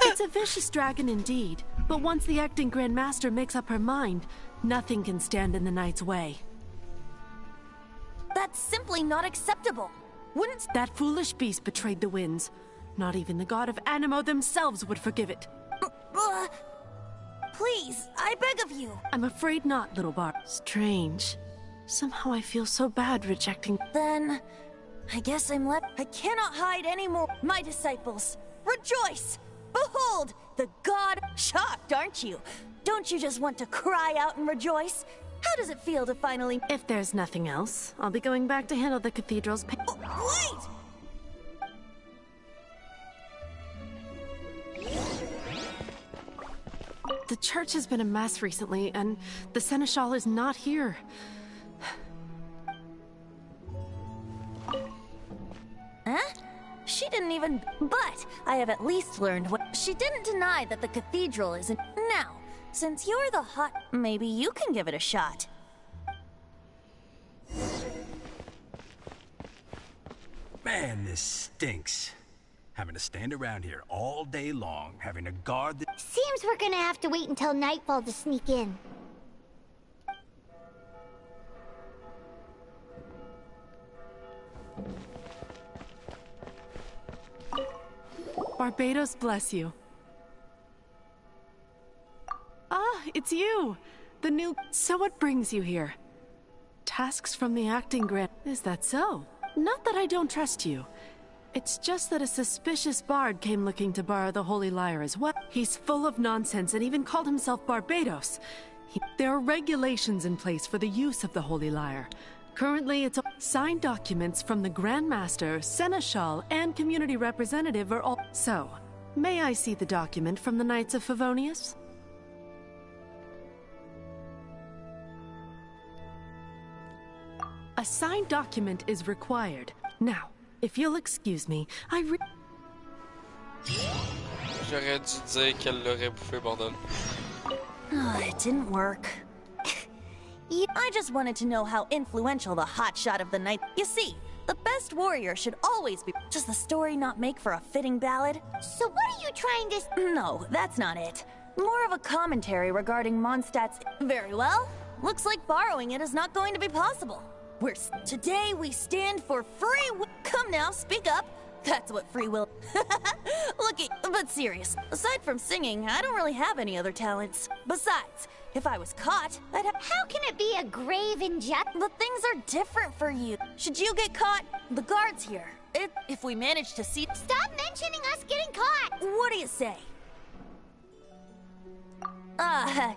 Speaker 18: It's a vicious dragon indeed, but once the acting Grand Master makes up her mind, nothing can stand in the Knight's way.
Speaker 17: That's simply not acceptable. Wouldn't
Speaker 18: that foolish beast betrayed the winds? Not even the god of Animo themselves would forgive it.
Speaker 17: Please, I beg of you.
Speaker 18: I'm afraid not, little bard. Strange. Somehow I feel so bad rejecting.
Speaker 17: Then, I guess I'm left. I cannot hide anymore. My disciples, rejoice! Behold, the god. Shocked, aren't you? Don't you just want to cry out and rejoice? How does it feel to finally...
Speaker 18: If there's nothing else, I'll be going back to handle the cathedral's...
Speaker 17: Wait!
Speaker 18: The church has been a mess recently, and the Seneschal is not here.
Speaker 17: Huh? She didn't even... But I have at least learned what... She didn't deny that the cathedral isn't... Now, since you're the hot... Maybe you can give it a shot.
Speaker 11: Man, this stinks. Having to stand around here all day long, having to guard the...
Speaker 10: Seems we're gonna have to wait until nightfall to sneak in.
Speaker 18: Barbados bless you. Ah, it's you! The new... So what brings you here? Tasks from the acting Grand... Is that so? Not that I don't trust you. It's just that a suspicious bard came looking to borrow the Holy Lyre as well. He's full of nonsense and even called himself Barbados. There are regulations in place for the use of the Holy Lyre. Currently, it's signed documents from the Grand Master, Seneschal, and community representative are all... So, may I see the document from the Knights of Favonius? A signed document is required. Now, if you'll excuse me,
Speaker 2: J'aurais dû dire qu'elle l'aurait bouffé, bordel.
Speaker 17: It didn't work. I just wanted to know how influential the hotshot of the night... You see, the best warrior should always be... Does the story not make for a fitting ballad?
Speaker 10: So what are you trying to...
Speaker 17: No, that's not it. More of a commentary regarding Mondstadt's... Very well. Looks like borrowing it is not going to be possible. Today we stand for free will. Come now, speak up. That's what free will... Looky, but serious. Aside from singing, I don't really have any other talents. Besides, if I was caught, I'd have...
Speaker 10: How can it be a grave injustice?
Speaker 17: But things are different for you. Should you get caught, the guard's here. If we manage to see...
Speaker 10: Stop mentioning us getting caught!
Speaker 17: What do you say?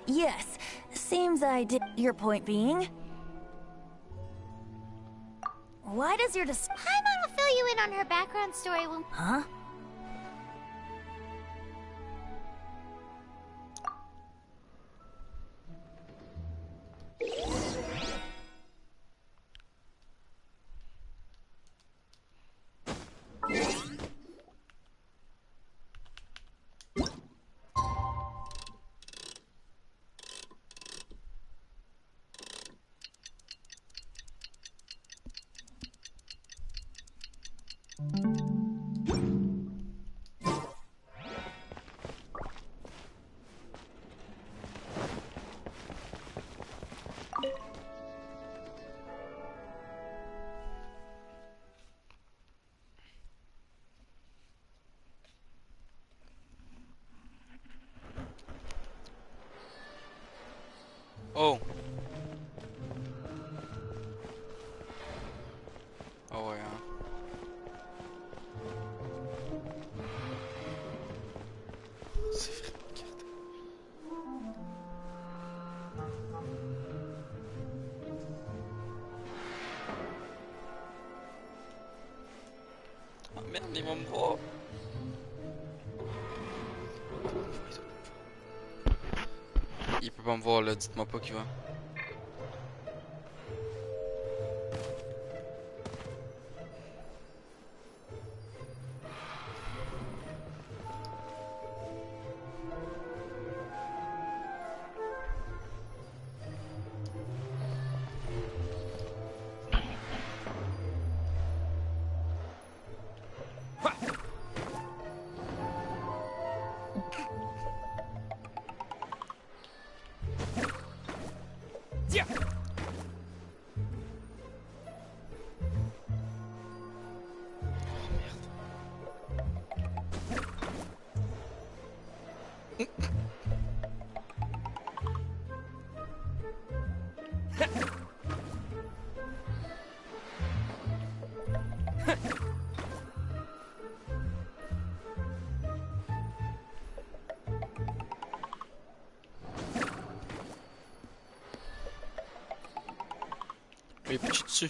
Speaker 17: Yes. Seems I did... Your point being... Why does your
Speaker 10: Paimon will fill you in on her background story when...
Speaker 17: Huh?
Speaker 2: Oh. Oh ouais, hein. C'est vraiment carte. Oh merde, ils vont me voir. pas me voir là, dites-moi pas qu'il va. Les petits dessus.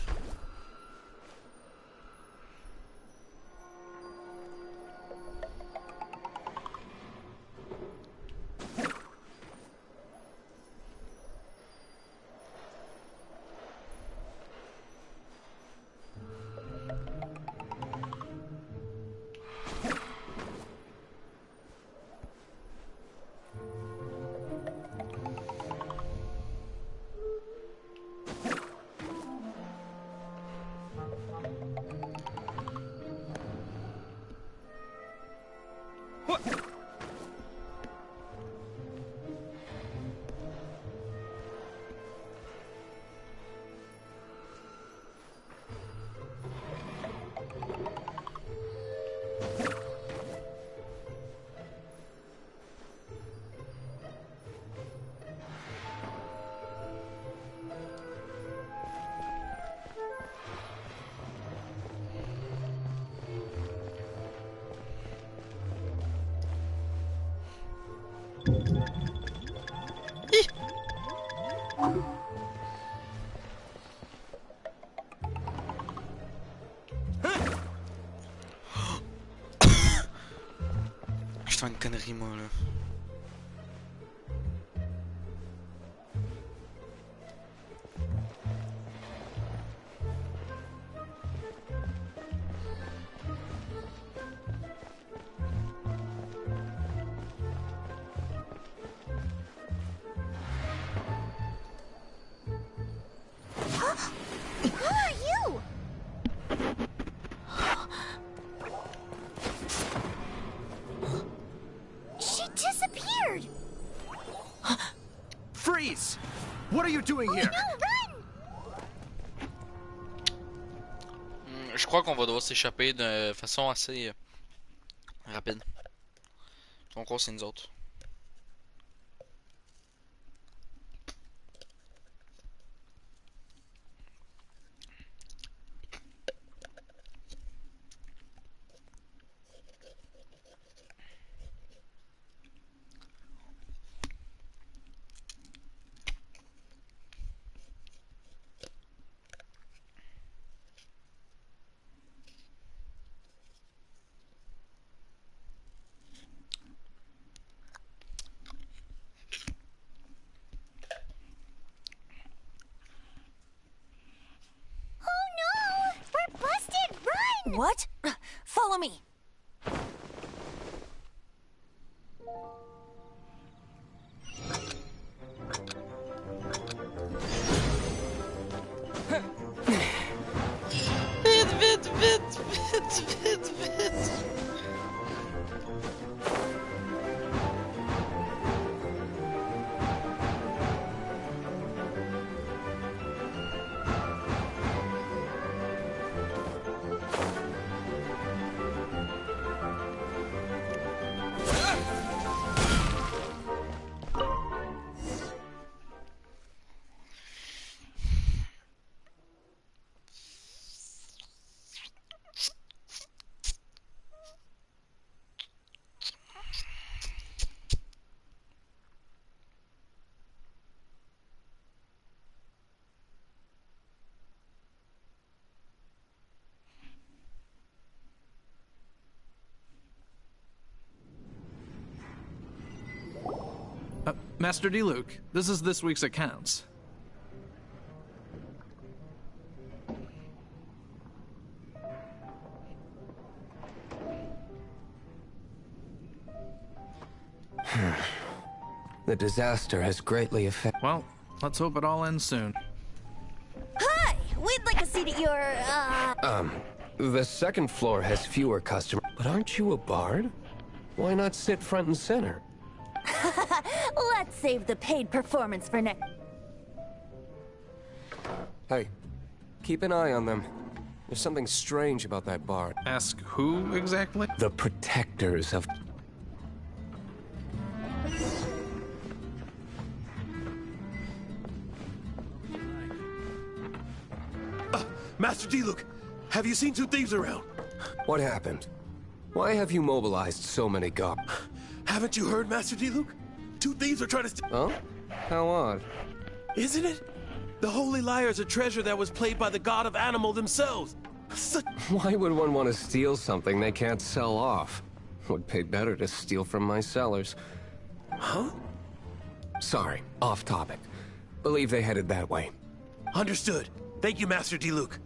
Speaker 2: Je fais une connerie moi là.
Speaker 10: Who are you? She disappeared.
Speaker 6: Freeze! What are you doing here?
Speaker 2: Je crois qu'on va devoir s'échapper de façon assez rapide. On croit que c'est nous autres.
Speaker 17: We're busted! Run! What? Follow me.
Speaker 2: Vite, vite, vite, vite, vite, vite.
Speaker 5: Master D-Luke, this is this week's accounts.
Speaker 12: The disaster has greatly affected...
Speaker 5: Well, let's hope it all ends soon.
Speaker 17: Hi! We'd like a seat at your,
Speaker 12: The second floor has fewer customers. But aren't you a bard? Why not sit front and center?
Speaker 17: Let's save the paid performance for next...
Speaker 8: Hey, keep an eye on them. There's something strange about that bar.
Speaker 5: Ask who exactly?
Speaker 12: The protectors of...
Speaker 6: Master D-Luke, have you seen two thieves around?
Speaker 8: What happened? Why have you mobilized so many guards?
Speaker 6: Haven't you heard, Master D-Luke? Two thieves are trying to
Speaker 8: Oh? How odd.
Speaker 6: Isn't it? The Holy Lyre is a treasure that was played by the god of animal themselves.
Speaker 8: Why would one want to steal something they can't sell off? Would pay better to steal from my sellers.
Speaker 6: Huh?
Speaker 8: Sorry, off topic. Believe they headed that way.
Speaker 6: Understood. Thank you, Master D-Luke.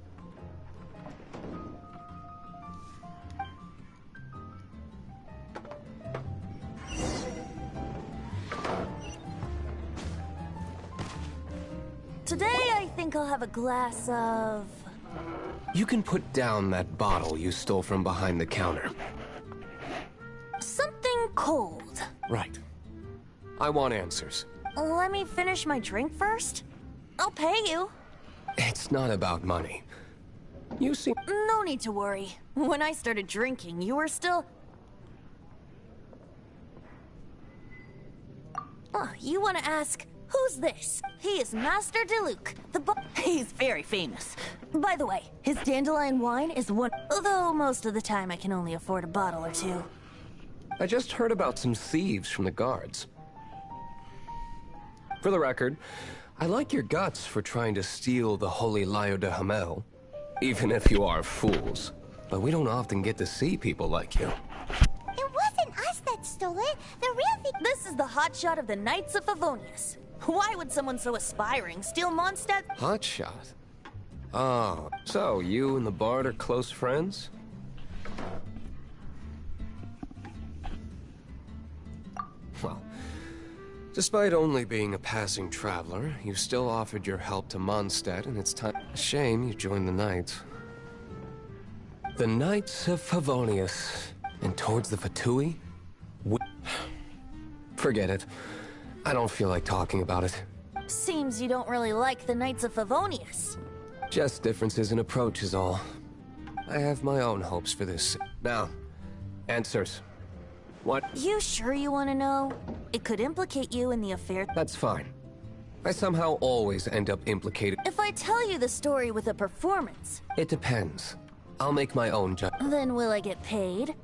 Speaker 17: Today, I think I'll have a glass of...
Speaker 8: You can put down that bottle you stole from behind the counter.
Speaker 17: something cold.
Speaker 8: Right. I want answers.
Speaker 17: Let me finish my drink first. I'll pay you.
Speaker 8: It's not about money. You seem...
Speaker 17: No need to worry. When I started drinking, you were still... Oh, you want to ask, who's this? He is Master D-Luke, He's very famous. By the way, his dandelion wine is one... Although most of the time I can only afford a bottle or two.
Speaker 8: I just heard about some thieves from the guards. For the record, I like your guts for trying to steal the Holy Lyre de Hamel. Even if you are fools. But we don't often get to see people like you.
Speaker 10: It wasn't us that stole it. The real thing...
Speaker 17: This is the hotshot of the Knights of Favonius. Why would someone so aspiring steal Mondstadt?
Speaker 8: Hotshot? Oh, so you and the Bard are close friends? Well, despite only being a passing traveler, you still offered your help to Mondstadt, and it's time... Shame you joined the Knights. The Knights of Favonius. And towards the Fatui? Forget it. I don't feel like talking about it.
Speaker 17: Seems you don't really like the Knights of Favonius.
Speaker 8: Just differences in approach is all. I have my own hopes for this. Now, answers. What?
Speaker 17: You sure you want to know? It could implicate you in the affair.
Speaker 8: That's fine. I somehow always end up implicated.
Speaker 17: If I tell you the story with a performance...
Speaker 8: It depends. I'll make my own judgment.
Speaker 17: Then will I get paid?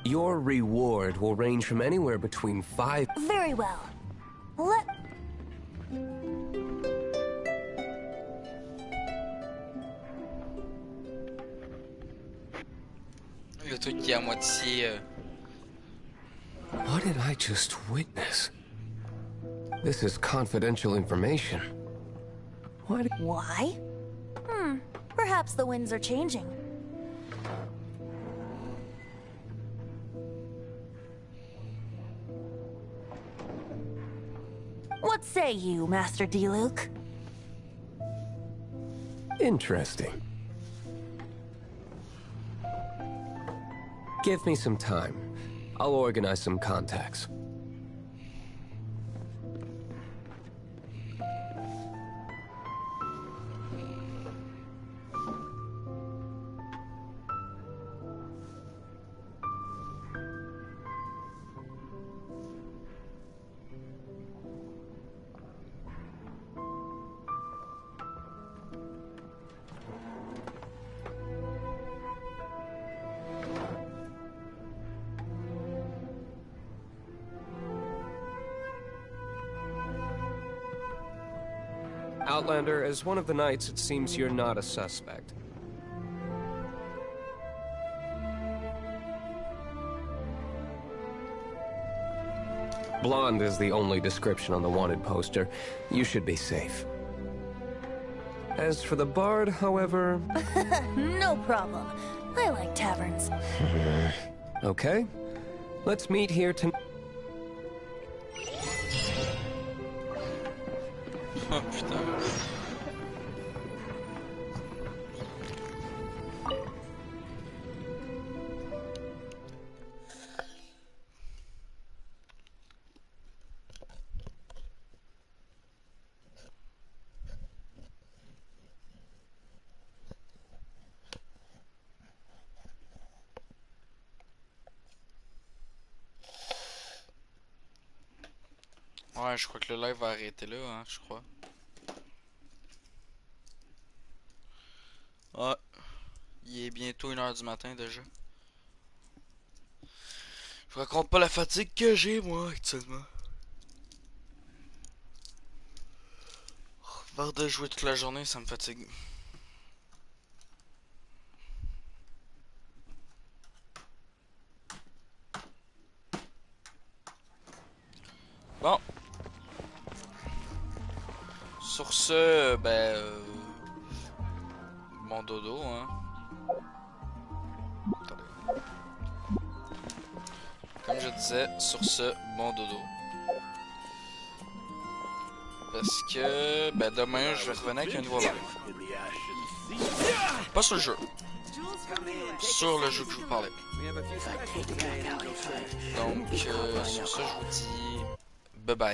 Speaker 8: Your reward will range from anywhere between 5...
Speaker 17: Very well. Let...
Speaker 2: Le truc qui est à moitié...
Speaker 8: What did I just witness? This is confidential information. What?
Speaker 17: Why? Perhaps the winds are changing. What say you, Master D-Luke?
Speaker 8: Interesting. Give me some time. I'll organize some contacts. Outlander, as one of the Knights, it seems you're not a suspect. Blonde is the only description on the wanted poster. You should be safe. As for the bard, however...
Speaker 17: No problem. I like taverns.
Speaker 8: Okay. Let's meet here to...
Speaker 2: Oh putain. Ouais, je crois que le live va arrêter là, hein, je crois. Ouais. Il est bientôt 1h du matin déjà. Je raconte pas la fatigue que j'ai, moi, actuellement. Faire de jouer toute la journée, ça me fatigue. Bon. Sur ce, mon dodo, hein. Attendez. Comme je disais, sur ce, bon dodo. Parce que, demain, je vais revenir avec un nouveau live. Pas sur le jeu. Sur le jeu que je vous parlais. Donc, sur ce, je vous dis bye bye.